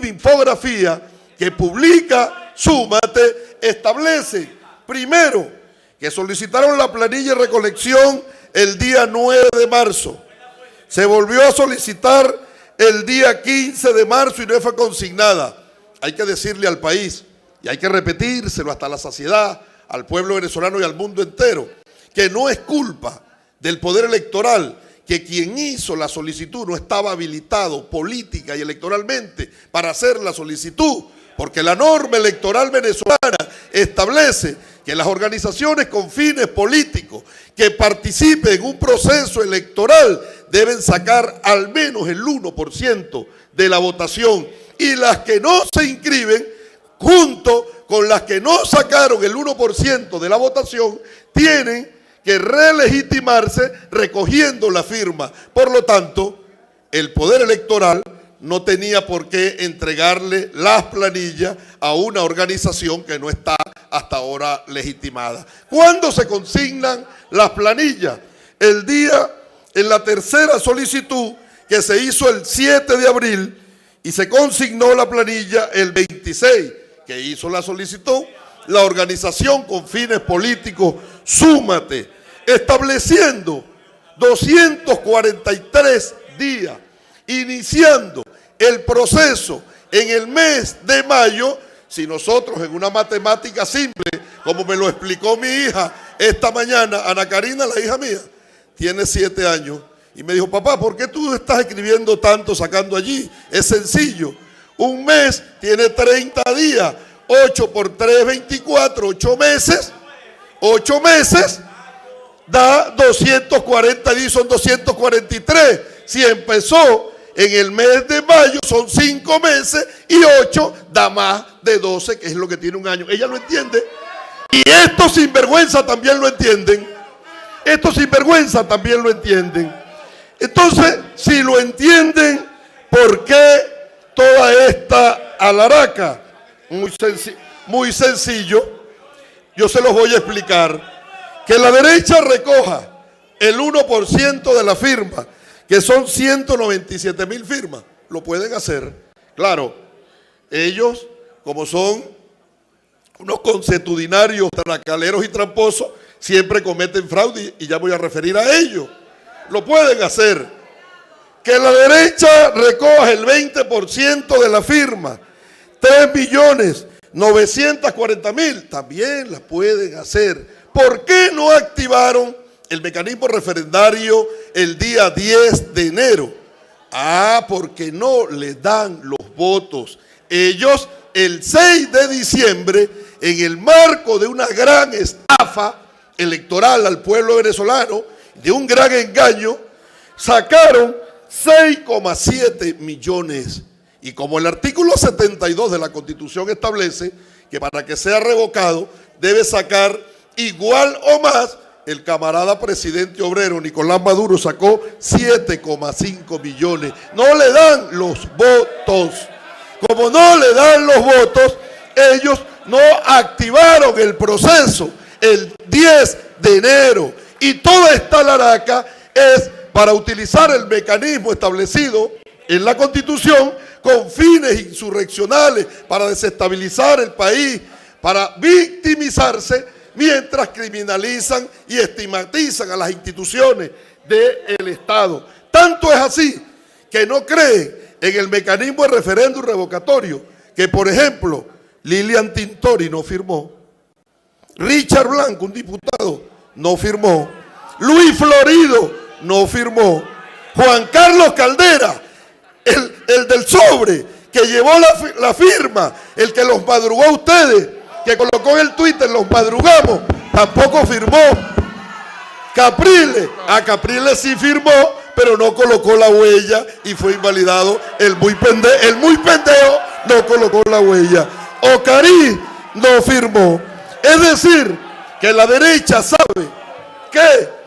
S16: infografía que publica Súmate establece, primero, que solicitaron la planilla de recolección el día 9 de marzo. Se volvió a solicitar el día 15 de marzo y no fue consignada. Hay que decirle al país, y hay que repetírselo hasta la saciedad, al pueblo venezolano y al mundo entero, que no es culpa del Poder Electoral que quien hizo la solicitud no estaba habilitado política y electoralmente para hacer la solicitud, porque la norma electoral venezolana establece que las organizaciones con fines políticos que participen en un proceso electoral deben sacar al menos el 1% de la votación, y las que no se inscriben, junto con las que no sacaron el 1% de la votación, tienen que relegitimarse recogiendo la firma. Por lo tanto, el Poder Electoral no tenía por qué entregarle las planillas a una organización que no está hasta ahora legitimada. ¿Cuándo se consignan las planillas? En la tercera solicitud que se hizo el 7 de abril y se consignó la planilla el 26, que hizo la solicitud la organización con fines políticos Súmate, estableciendo 243 días, iniciando el proceso en el mes de mayo. Si nosotros en una matemática simple, como me lo explicó mi hija esta mañana, Ana Karina, la hija mía, tiene 7 años, y me dijo: papá, ¿por qué tú estás escribiendo tanto sacando allí? Es sencillo, un mes tiene 30 días, 8 por 3, 24, 8 meses, 8 meses da 240 días, son 243. Si empezó en el mes de mayo, son 5 meses, y 8 da más de 12, que es lo que tiene un año. Ella lo entiende, y estos sinvergüenza también lo entienden. Estos sinvergüenza también lo entienden. Entonces, si lo entienden, ¿por qué toda esta alaraca? Muy sencillo, yo se los voy a explicar. que la derecha recoja el 1% de la firma, que son 197.000 firmas. Lo pueden hacer. Claro, ellos, como son unos consuetudinarios, tracaleros y tramposos, siempre cometen fraude y ya voy a referir a ellos. Lo pueden hacer. Que la derecha recoja el 20% de la firma, 3.940.000, también la pueden hacer. ¿Por qué no activaron el mecanismo referendario el día 10 de enero? Porque no les dan los votos. Ellos, el 6 de diciembre, en el marco de una gran estafa electoral al pueblo venezolano, de un gran engaño, sacaron 6,7 millones. Y como el artículo 72 de la Constitución establece que para que sea revocado debe sacar igual o más, el camarada presidente obrero Nicolás Maduro sacó 7,5 millones. No le dan los votos. Como no le dan los votos, ellos no activaron el proceso el 10 de enero. Y toda esta laraca es para utilizar el mecanismo establecido en la Constitución con fines insurreccionales, para desestabilizar el país, para victimizarse, mientras criminalizan y estigmatizan a las instituciones del Estado. Tanto es así que no creen en el mecanismo de referéndum revocatorio, que por ejemplo Lilian Tintori no firmó, Richard Blanco, un diputado, no firmó, Luis Florido no firmó, Juan Carlos Caldera, el del sobre, que llevó la firma, el que los madrugó a ustedes, que colocó en el Twitter, los madrugamos, tampoco firmó. Capriles sí firmó, pero no colocó la huella y fue invalidado. El muy pendejo no colocó la huella. Ocarí no firmó. Es decir, que la derecha sabe que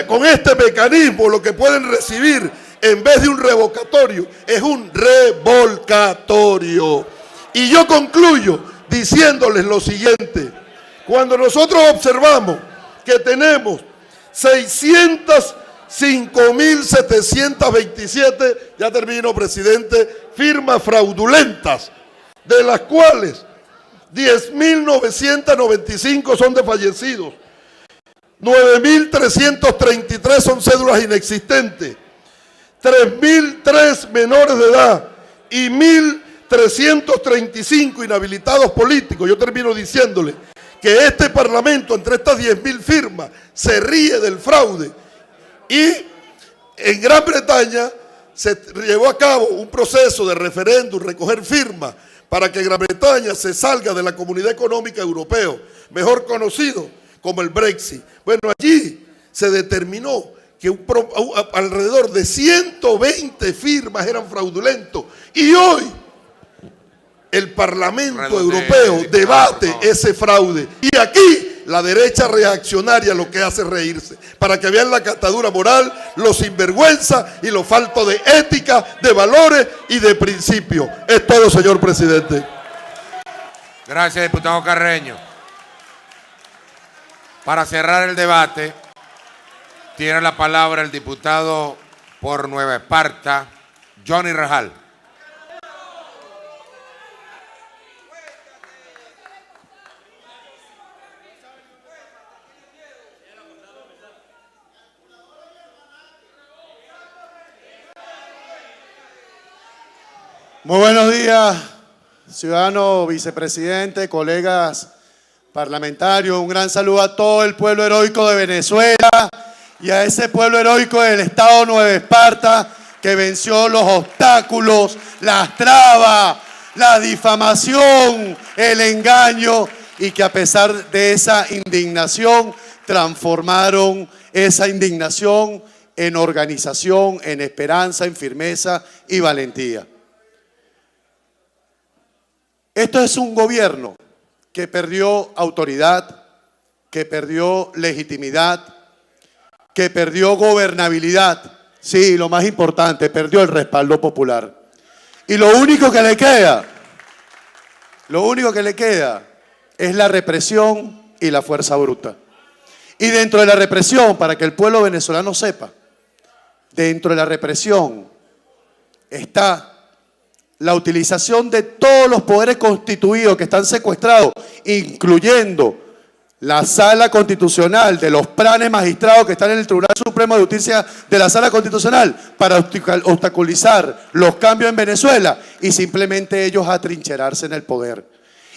S16: con este mecanismo lo que pueden recibir en vez de un revocatorio es un revolcatorio. Y yo concluyo diciéndoles lo siguiente: cuando nosotros observamos que tenemos 605.727, ya termino, presidente, firmas fraudulentas, de las cuales 10.995 son de fallecidos, 9.333 son cédulas inexistentes, 3.003 menores de edad y 1.335 inhabilitados políticos. Yo termino diciéndole que este Parlamento, entre estas 10.000 firmas, se ríe del fraude. Y en Gran Bretaña se llevó a cabo un proceso de referéndum, recoger firmas, para que Gran Bretaña se salga de la Comunidad Económica Europea, mejor conocido como el Brexit. Bueno, allí se determinó que alrededor de 120 firmas eran fraudulentos. Y hoy el Parlamento Europeo debate ese fraude. Y aquí la derecha reaccionaria lo que hace es reírse, para que vean la catadura moral, los sinvergüenza y lo falto de ética, de valores y de principios. Es todo, señor presidente.
S15: Gracias, diputado Carreño. Para cerrar el debate, tiene la palabra el diputado por Nueva Esparta, Johnny Rajal.
S17: Muy buenos días, ciudadano vicepresidente, colegas parlamentarios. Un gran saludo a todo el pueblo heroico de Venezuela y a ese pueblo heroico del Estado Nueva Esparta que venció los obstáculos, las trabas, la difamación, el engaño, y que a pesar de esa indignación transformaron esa indignación en organización, en esperanza, en firmeza y valentía. Esto es un gobierno que perdió autoridad, que perdió legitimidad, que perdió gobernabilidad. Sí, lo más importante, perdió el respaldo popular. Y lo único que le queda es la represión y la fuerza bruta. Y dentro de la represión, para que el pueblo venezolano sepa, dentro de la represión está la utilización de todos los poderes constituidos que están secuestrados, incluyendo la Sala Constitucional, de los planes magistrados que están en el Tribunal Supremo de Justicia de la Sala Constitucional, para obstaculizar los cambios en Venezuela y simplemente ellos atrincherarse en el poder.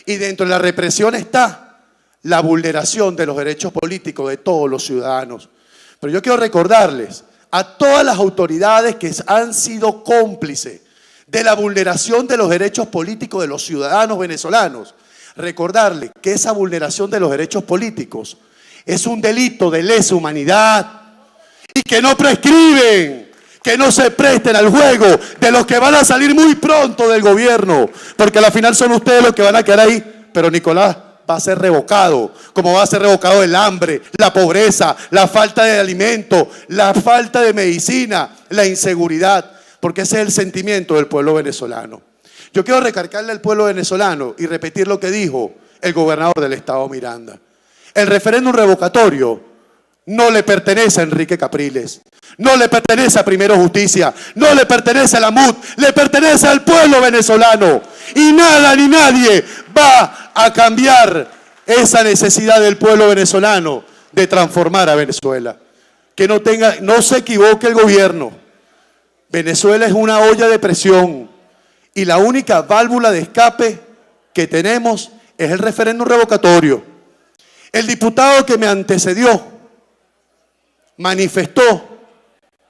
S17: Y dentro de la represión está la vulneración de los derechos políticos de todos los ciudadanos. Pero yo quiero recordarles a todas las autoridades que han sido cómplices de la vulneración de los derechos políticos de los ciudadanos venezolanos, recordarles que esa vulneración de los derechos políticos es un delito de lesa humanidad y que no prescriben, que no se presten al juego de los que van a salir muy pronto del gobierno, porque al final son ustedes los que van a quedar ahí, pero Nicolás va a ser revocado, como va a ser revocado el hambre, la pobreza, la falta de alimento, la falta de medicina, la inseguridad, porque ese es el sentimiento del pueblo venezolano. Yo quiero recargarle al pueblo venezolano y repetir lo que dijo el gobernador del estado Miranda. El referéndum revocatorio no le pertenece a Enrique Capriles, no le pertenece a Primero Justicia, no le pertenece a la MUD, le pertenece al pueblo venezolano. Y nada ni nadie va a cambiar esa necesidad del pueblo venezolano de transformar a Venezuela. Que no se equivoque el gobierno. Venezuela es una olla de presión y la única válvula de escape que tenemos es el referéndum revocatorio. El diputado que me antecedió manifestó,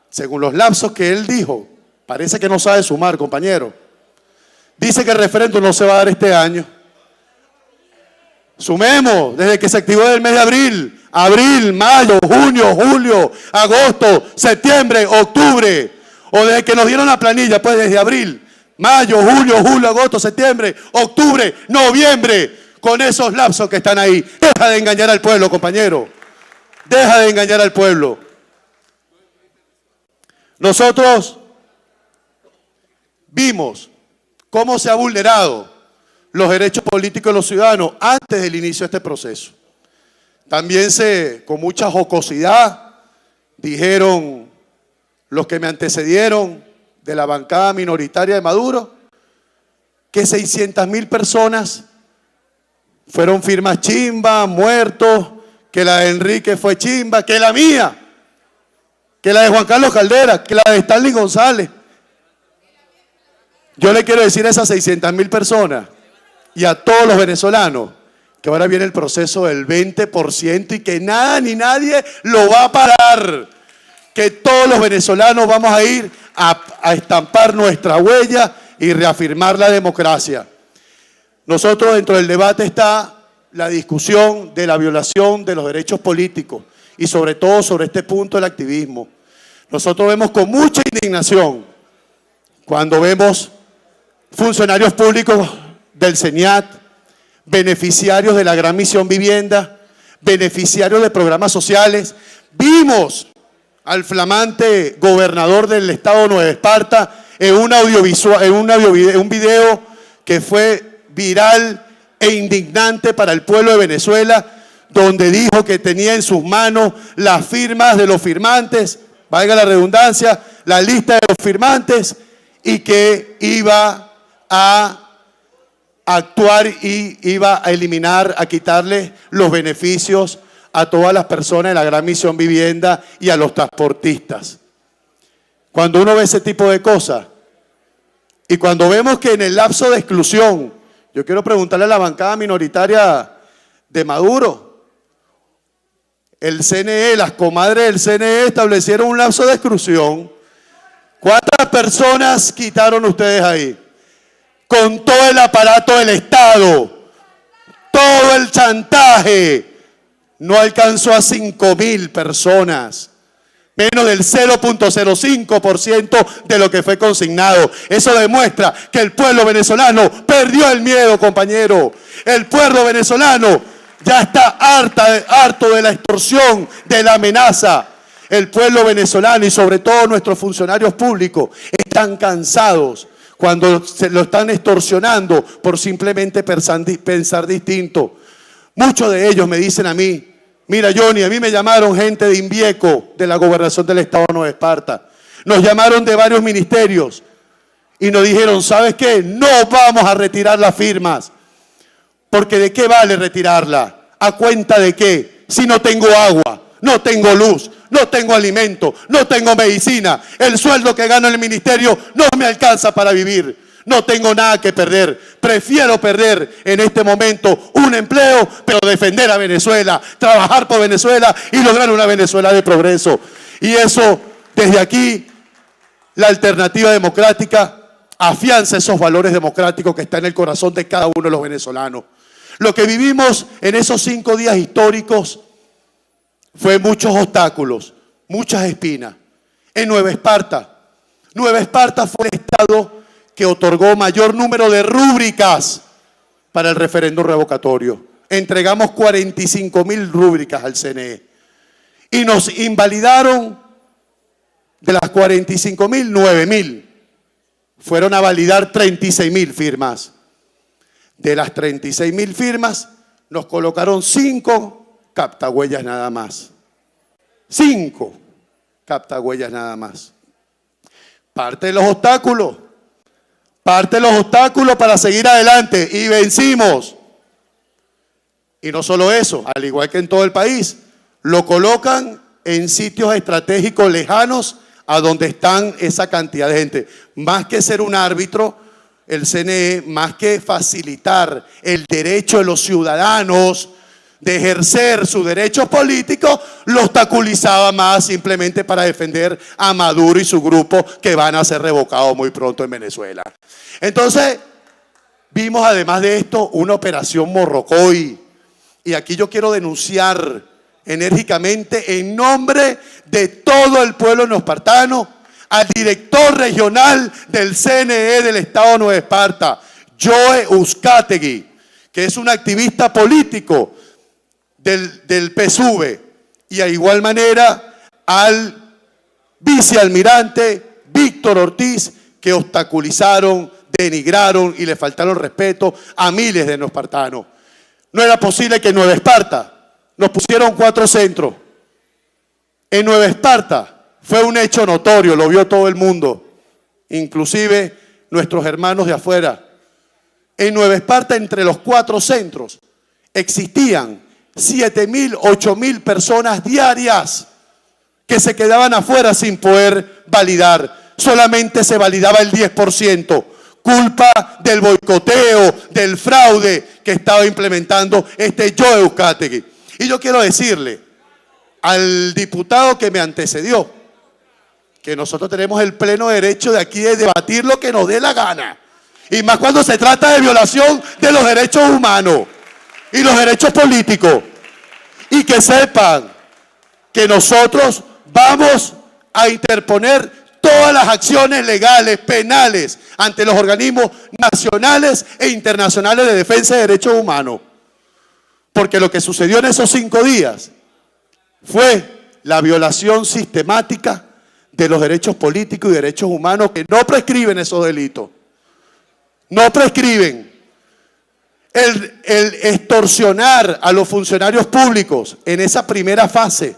S17: según los lapsos que él dijo, parece que no sabe sumar, compañero, dice que el referéndum no se va a dar este año. Sumemos, desde que se activó el mes de abril, mayo, junio, julio, agosto, septiembre, octubre, o desde que nos dieron la planilla, pues desde abril, mayo, junio, julio, agosto, septiembre, octubre, noviembre, con esos lapsos que están ahí. Deja de engañar al pueblo, compañero. Deja de engañar al pueblo. Nosotros vimos cómo se ha vulnerado los derechos políticos de los ciudadanos antes del inicio de este proceso. También con mucha jocosidad, dijeron los que me antecedieron de la bancada minoritaria de Maduro, que 600.000 personas fueron firmas chimba, muertos, que la de Enrique fue chimba, que la mía, que la de Juan Carlos Caldera, que la de Stanley González. Yo le quiero decir a esas 600.000 personas y a todos los venezolanos que ahora viene el proceso del 20% y que nada ni nadie lo va a parar. Que todos los venezolanos vamos a ir a estampar nuestra huella y reafirmar la democracia. Nosotros dentro del debate está la discusión de la violación de los derechos políticos y sobre todo sobre este punto del activismo. Nosotros vemos con mucha indignación cuando vemos funcionarios públicos del CENIAT, beneficiarios de la Gran Misión Vivienda, beneficiarios de programas sociales. Vimos al flamante gobernador del estado Nueva Esparta en un video que fue viral e indignante para el pueblo de Venezuela, donde dijo que tenía en sus manos las firmas de los firmantes, valga la redundancia, la lista de los firmantes, y que iba a actuar y iba a eliminar, a quitarle los beneficios a todas las personas de la Gran Misión Vivienda y a los transportistas. Cuando uno ve ese tipo de cosas y cuando vemos que en el lapso de exclusión, yo quiero preguntarle a la bancada minoritaria de Maduro, el CNE, las comadres del CNE establecieron un lapso de exclusión. ¿Cuántas personas quitaron ustedes ahí? Con todo el aparato del Estado, todo el chantaje, no alcanzó a 5.000 personas, menos del 0.05% de lo que fue consignado. Eso demuestra que el pueblo venezolano perdió el miedo, compañero. El pueblo venezolano ya está harto de la extorsión, de la amenaza. El pueblo venezolano y sobre todo nuestros funcionarios públicos están cansados cuando se lo están extorsionando por simplemente pensar distinto. Muchos de ellos me dicen a mí, Mira, Johnny, a mí me llamaron gente de Imbieco, de la gobernación del estado de Nueva Esparta. Nos llamaron de varios ministerios y nos dijeron, ¿sabes qué? No vamos a retirar las firmas. Porque ¿de qué vale retirarla? ¿A cuenta de qué? Si no tengo agua, no tengo luz, no tengo alimento, no tengo medicina. El sueldo que gano en el ministerio no me alcanza para vivir. No tengo nada que perder. Prefiero perder en este momento un empleo, pero defender a Venezuela, trabajar por Venezuela y lograr una Venezuela de progreso. Y eso, desde aquí, la Alternativa Democrática afianza esos valores democráticos que están en el corazón de cada uno de los venezolanos. Lo que vivimos en esos 5 días históricos fue muchos obstáculos, muchas espinas. En Nueva Esparta fue el estado que otorgó mayor número de rúbricas para el referéndum revocatorio. Entregamos 45.000 rúbricas al CNE y nos invalidaron de las 45.000, 9.000. Fueron a validar 36.000 firmas. De las 36.000 firmas, nos colocaron 5 captahuellas nada más. 5 captahuellas nada más. Parte de los obstáculos para seguir adelante y vencimos. Y no solo eso, al igual que en todo el país, lo colocan en sitios estratégicos lejanos a donde están esa cantidad de gente. Más que ser un árbitro, el CNE, más que facilitar el derecho de los ciudadanos de ejercer sus derechos políticos, lo obstaculizaba más simplemente para defender a Maduro y su grupo que van a ser revocados muy pronto en Venezuela. Entonces, vimos además de esto una operación Morrocoy. Y aquí yo quiero denunciar enérgicamente en nombre de todo el pueblo neoespartano al director regional del CNE del estado de Nueva Esparta, Joe Uzcategui, que es un activista político del PSUV, y de igual manera al vicealmirante Víctor Ortiz, que obstaculizaron, denigraron y le faltaron respeto a miles de neoespartanos. No era posible que en Nueva Esparta nos pusieron 4 centros. En Nueva Esparta fue un hecho notorio, lo vio todo el mundo, inclusive nuestros hermanos de afuera. En Nueva Esparta, entre los 4 centros, existían 7.000, 8.000 personas diarias que se quedaban afuera sin poder validar. Solamente se validaba el 10%, culpa del boicoteo, del fraude que estaba implementando este Joe Uzcategui. Y yo quiero decirle al diputado que me antecedió que nosotros tenemos el pleno derecho de aquí de debatir lo que nos dé la gana. Y más cuando se trata de violación de los derechos humanos y los derechos políticos. Y que sepan que nosotros vamos a interponer todas las acciones legales, penales, ante los organismos nacionales e internacionales de defensa de derechos humanos. Porque lo que sucedió en esos 5 días fue la violación sistemática de los derechos políticos y derechos humanos que no prescriben esos delitos. No prescriben. El extorsionar a los funcionarios públicos en esa primera fase,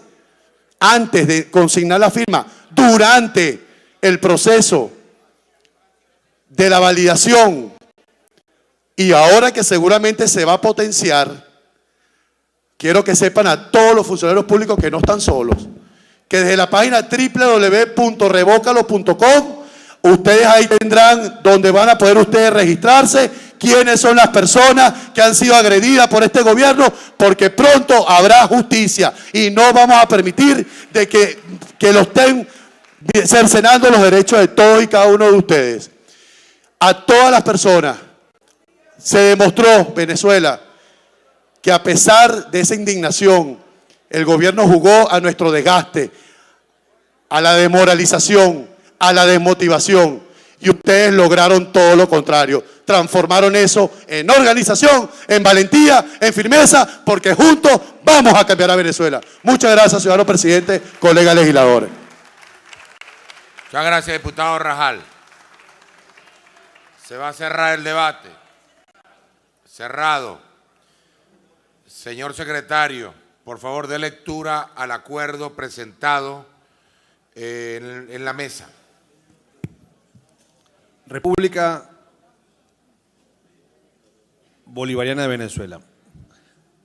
S17: antes de consignar la firma, durante el proceso de la validación, y ahora que seguramente se va a potenciar, quiero que sepan a todos los funcionarios públicos que no están solos, que desde la página www.revócalo.com ustedes ahí tendrán donde van a poder ustedes registrarse, quiénes son las personas que han sido agredidas por este gobierno, porque pronto habrá justicia y no vamos a permitir de que lo estén cercenando los derechos de todos y cada uno de ustedes. A todas las personas se demostró, Venezuela, que a pesar de esa indignación, el gobierno jugó a nuestro desgaste, a la desmoralización, a la desmotivación, y ustedes lograron todo lo contrario. Transformaron eso en organización, en valentía, en firmeza, porque juntos vamos a cambiar a Venezuela. Muchas gracias, ciudadano presidente, colegas legisladores.
S15: Muchas gracias, diputado Rajal. Se va a cerrar el debate. Cerrado. Señor secretario. por favor, dé lectura al acuerdo presentado en la mesa.
S6: República Bolivariana de Venezuela.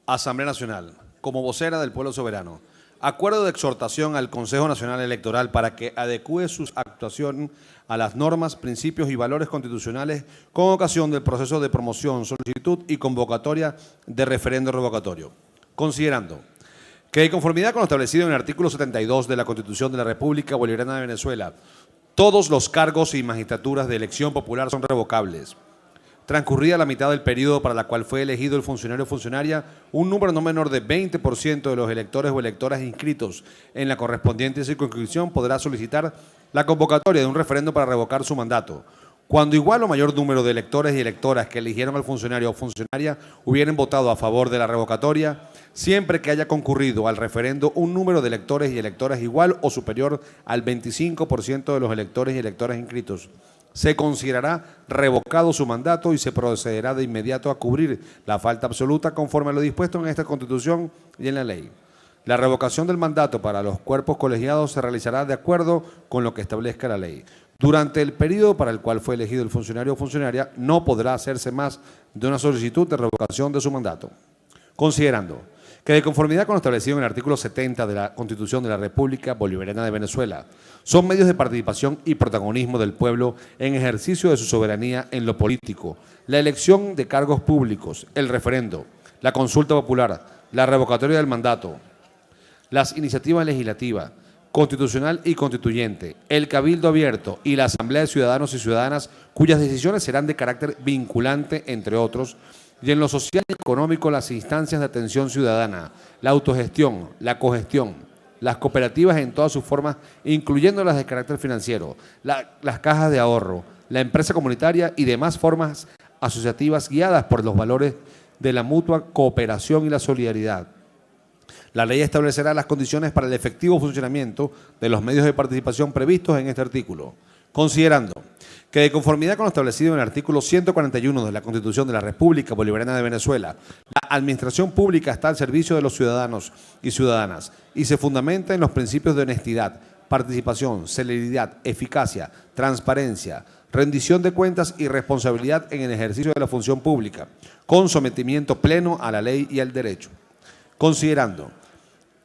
S6: Asamblea Nacional, como vocera del pueblo soberano. Acuerdo de exhortación al Consejo Nacional Electoral para que adecúe su actuación a las normas, principios y valores constitucionales con ocasión del proceso de promoción, solicitud y convocatoria de referendo revocatorio. Considerando que, de conformidad con lo establecido en el artículo 72 de la Constitución de la República Bolivariana de Venezuela, todos los cargos y magistraturas de elección popular son revocables. Transcurrida la mitad del periodo para la cual fue elegido el funcionario o funcionaria, un número no menor de 20% de los electores o electoras inscritos en la correspondiente circunscripción podrá solicitar la convocatoria de un referendo para revocar su mandato. Cuando igual o mayor número de electores y electoras que eligieron al funcionario o funcionaria hubieran votado a favor de la revocatoria, siempre que haya concurrido al referendo un número de electores y electoras igual o superior al 25% de los electores y electoras inscritos, se considerará revocado su mandato y se procederá de inmediato a cubrir la falta absoluta conforme a lo dispuesto en esta Constitución y en la ley. La revocación del mandato para los cuerpos colegiados se realizará de acuerdo con lo que establezca la ley. Durante el periodo para el cual fue elegido el funcionario o funcionaria, no podrá hacerse más de una solicitud de revocación de su mandato. Considerando que, de conformidad con lo establecido en el artículo 70 de la Constitución de la República Bolivariana de Venezuela, son medios de participación y protagonismo del pueblo en ejercicio de su soberanía en lo político, la elección de cargos públicos, el referendo, la consulta popular, la revocatoria del mandato, las iniciativas legislativas, constitucional y constituyente, el cabildo abierto y la asamblea de ciudadanos y ciudadanas cuyas decisiones serán de carácter vinculante, entre otros, y en lo social y económico las instancias de atención ciudadana, la autogestión, la cogestión, las cooperativas en todas sus formas, incluyendo las de carácter financiero, las cajas de ahorro, la empresa comunitaria y demás formas asociativas guiadas por los valores de la mutua cooperación y la solidaridad. La ley establecerá las condiciones para el efectivo funcionamiento de los medios de participación previstos en este artículo, considerando que, de conformidad con lo establecido en el artículo 141 de la Constitución de la República Bolivariana de Venezuela, la administración pública está al servicio de los ciudadanos y ciudadanas y se fundamenta en los principios de honestidad, participación, celeridad, eficacia, transparencia, rendición de cuentas y responsabilidad en el ejercicio de la función pública, con sometimiento pleno a la ley y al derecho. Considerando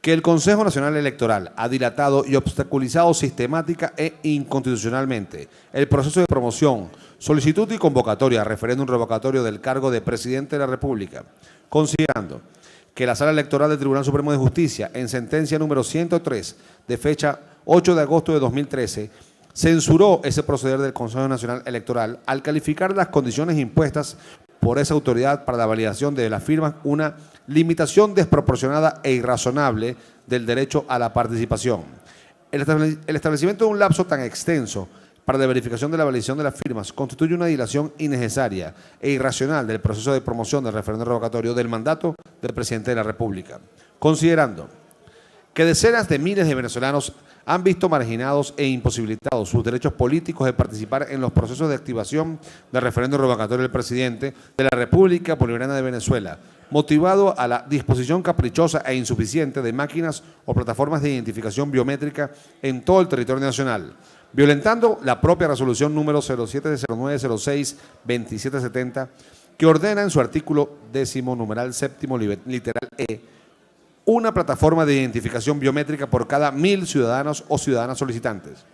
S6: que el Consejo Nacional Electoral ha dilatado y obstaculizado sistemática e inconstitucionalmente el proceso de promoción, solicitud y convocatoria a referéndum revocatorio del cargo de Presidente de la República, considerando que la Sala Electoral del Tribunal Supremo de Justicia, en sentencia número 103, de fecha 8 de agosto de 2013, censuró ese proceder del Consejo Nacional Electoral al calificar las condiciones impuestas por esa autoridad para la validación de las firmas una limitación desproporcionada e irrazonable del derecho a la participación. El establecimiento de un lapso tan extenso para la verificación de la validación de las firmas constituye una dilación innecesaria e irracional del proceso de promoción del referendo revocatorio del mandato del Presidente de la República, considerando que decenas de miles de venezolanos han visto marginados e imposibilitados sus derechos políticos de participar en los procesos de activación del referendo revocatorio del Presidente de la República Bolivariana de Venezuela, motivado a la disposición caprichosa e insuficiente de máquinas o plataformas de identificación biométrica en todo el territorio nacional, violentando la propia resolución número 070906-2770, que ordena en su artículo 10, numeral séptimo, literal E, una plataforma de identificación biométrica por cada 1.000 ciudadanos o ciudadanas solicitantes.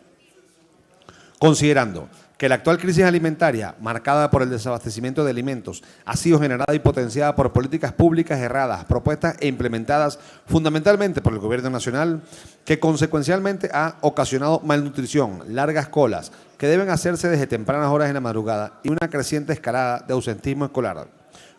S6: Considerando que la actual crisis alimentaria, marcada por el desabastecimiento de alimentos, ha sido generada y potenciada por políticas públicas erradas, propuestas e implementadas fundamentalmente por el Gobierno Nacional, que consecuencialmente ha ocasionado malnutrición, largas colas, que deben hacerse desde tempranas horas en la madrugada y una creciente escalada de ausentismo escolar.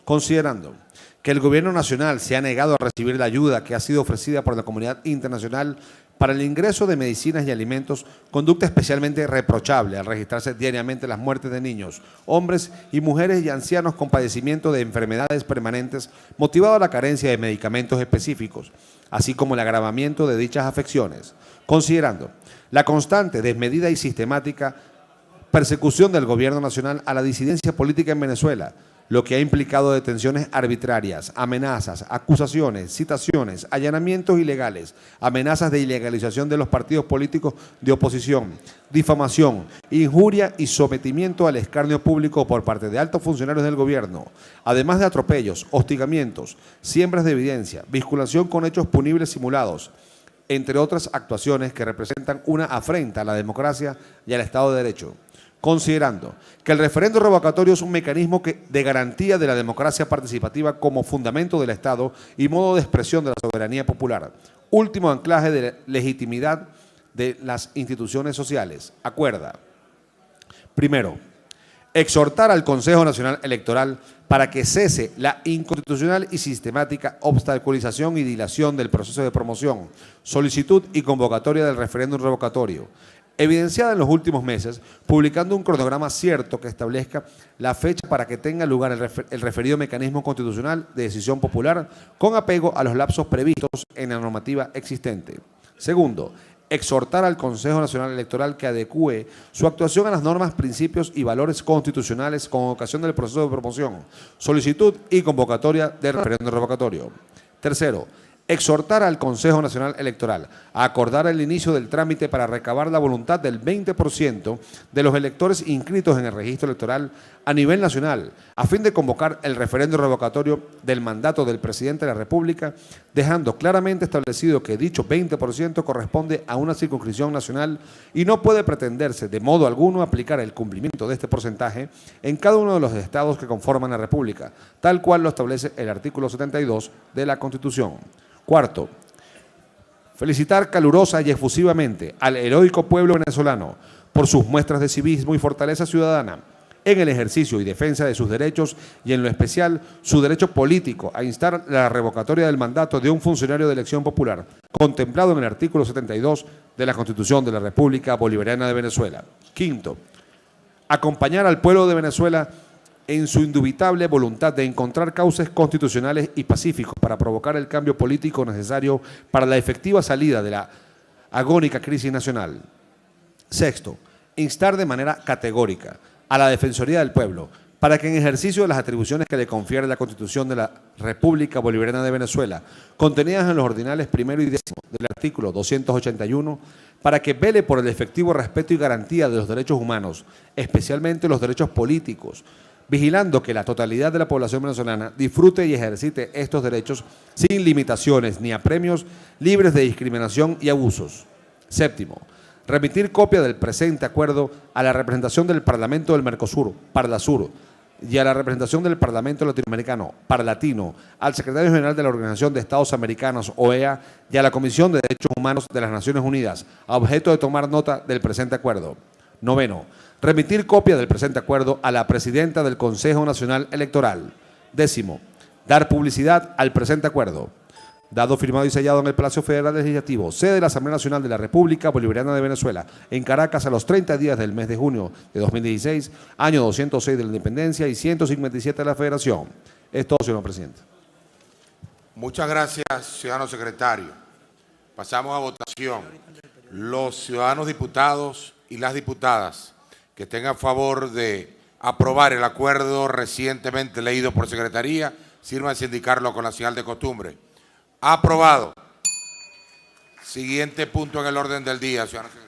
S6: Considerando que el Gobierno Nacional se ha negado a recibir la ayuda que ha sido ofrecida por la comunidad internacional para el ingreso de medicinas y alimentos, conducta especialmente reprochable al registrarse diariamente las muertes de niños, hombres y mujeres y ancianos con padecimiento de enfermedades permanentes motivado a la carencia de medicamentos específicos, así como el agravamiento de dichas afecciones, considerando la constante, desmedida y sistemática persecución del Gobierno Nacional a la disidencia política en Venezuela, lo que ha implicado detenciones arbitrarias, amenazas, acusaciones, citaciones, allanamientos ilegales, amenazas de ilegalización de los partidos políticos de oposición, difamación, injuria y sometimiento al escarnio público por parte de altos funcionarios del gobierno, además de atropellos, hostigamientos, siembras de evidencia, vinculación con hechos punibles simulados, entre otras actuaciones que representan una afrenta a la democracia y al Estado de Derecho. Considerando que el referendo revocatorio es un mecanismo de garantía de la democracia participativa como fundamento del Estado y modo de expresión de la soberanía popular, último anclaje de legitimidad de las instituciones sociales, acuerda, primero, exhortar al Consejo Nacional Electoral para que cese la inconstitucional y sistemática obstaculización y dilación del proceso de promoción, solicitud y convocatoria del referéndum revocatorio, evidenciada en los últimos meses, publicando un cronograma cierto que establezca la fecha para que tenga lugar el referido mecanismo constitucional de decisión popular con apego a los lapsos previstos en la normativa existente. Segundo, exhortar al Consejo Nacional Electoral que adecúe su actuación a las normas, principios y valores constitucionales con ocasión del proceso de promoción, solicitud y convocatoria del referéndum revocatorio. Tercero, exhortar al Consejo Nacional Electoral a acordar el inicio del trámite para recabar la voluntad del 20% de los electores inscritos en el registro electoral a nivel nacional, a fin de convocar el referéndum revocatorio del mandato del presidente de la República, dejando claramente establecido que dicho 20% corresponde a una circunscripción nacional y no puede pretenderse de modo alguno aplicar el cumplimiento de este porcentaje en cada uno de los estados que conforman la República, tal cual lo establece el artículo 72 de la Constitución. Cuarto, felicitar calurosa y efusivamente al heroico pueblo venezolano por sus muestras de civismo y fortaleza ciudadana en el ejercicio y defensa de sus derechos y en lo especial su derecho político a instar la revocatoria del mandato de un funcionario de elección popular, contemplado en el artículo 72 de la Constitución de la República Bolivariana de Venezuela. Quinto, acompañar al pueblo de Venezuela en su indubitable voluntad de encontrar cauces constitucionales y pacíficos para provocar el cambio político necesario para la efectiva salida de la agónica crisis nacional. Sexto, instar de manera categórica a la Defensoría del Pueblo para que en ejercicio de las atribuciones que le confiere la Constitución de la República Bolivariana de Venezuela, contenidas en los ordinales primero y décimo del artículo 281, para que vele por el efectivo respeto y garantía de los derechos humanos, especialmente los derechos políticos, vigilando que la totalidad de la población venezolana disfrute y ejercite estos derechos sin limitaciones ni apremios, libres de discriminación y abusos. Séptimo, remitir copia del presente acuerdo a la representación del Parlamento del Mercosur, Parlasur, y a la representación del Parlamento Latinoamericano, Parlatino, al Secretario General de la Organización de Estados Americanos, OEA, y a la Comisión de Derechos Humanos de las Naciones Unidas, a objeto de tomar nota del presente acuerdo. Noveno, remitir copia del presente acuerdo a la Presidenta del Consejo Nacional Electoral. Décimo, dar publicidad al presente acuerdo. Dado, firmado y sellado en el Palacio Federal Legislativo, sede de la Asamblea Nacional de la República Bolivariana de Venezuela, en Caracas, a los 30 días del mes de junio de 2016, año 206 de la Independencia y 157 de la Federación. Es todo, señor presidente.
S15: Muchas gracias, ciudadano secretario. Pasamos a votación. Los ciudadanos diputados y las diputadas que tengan favor de aprobar el acuerdo recientemente leído por Secretaría, sírvanse a indicarlo con la señal de costumbre. Aprobado. Siguiente punto en el orden del día, ciudadanos.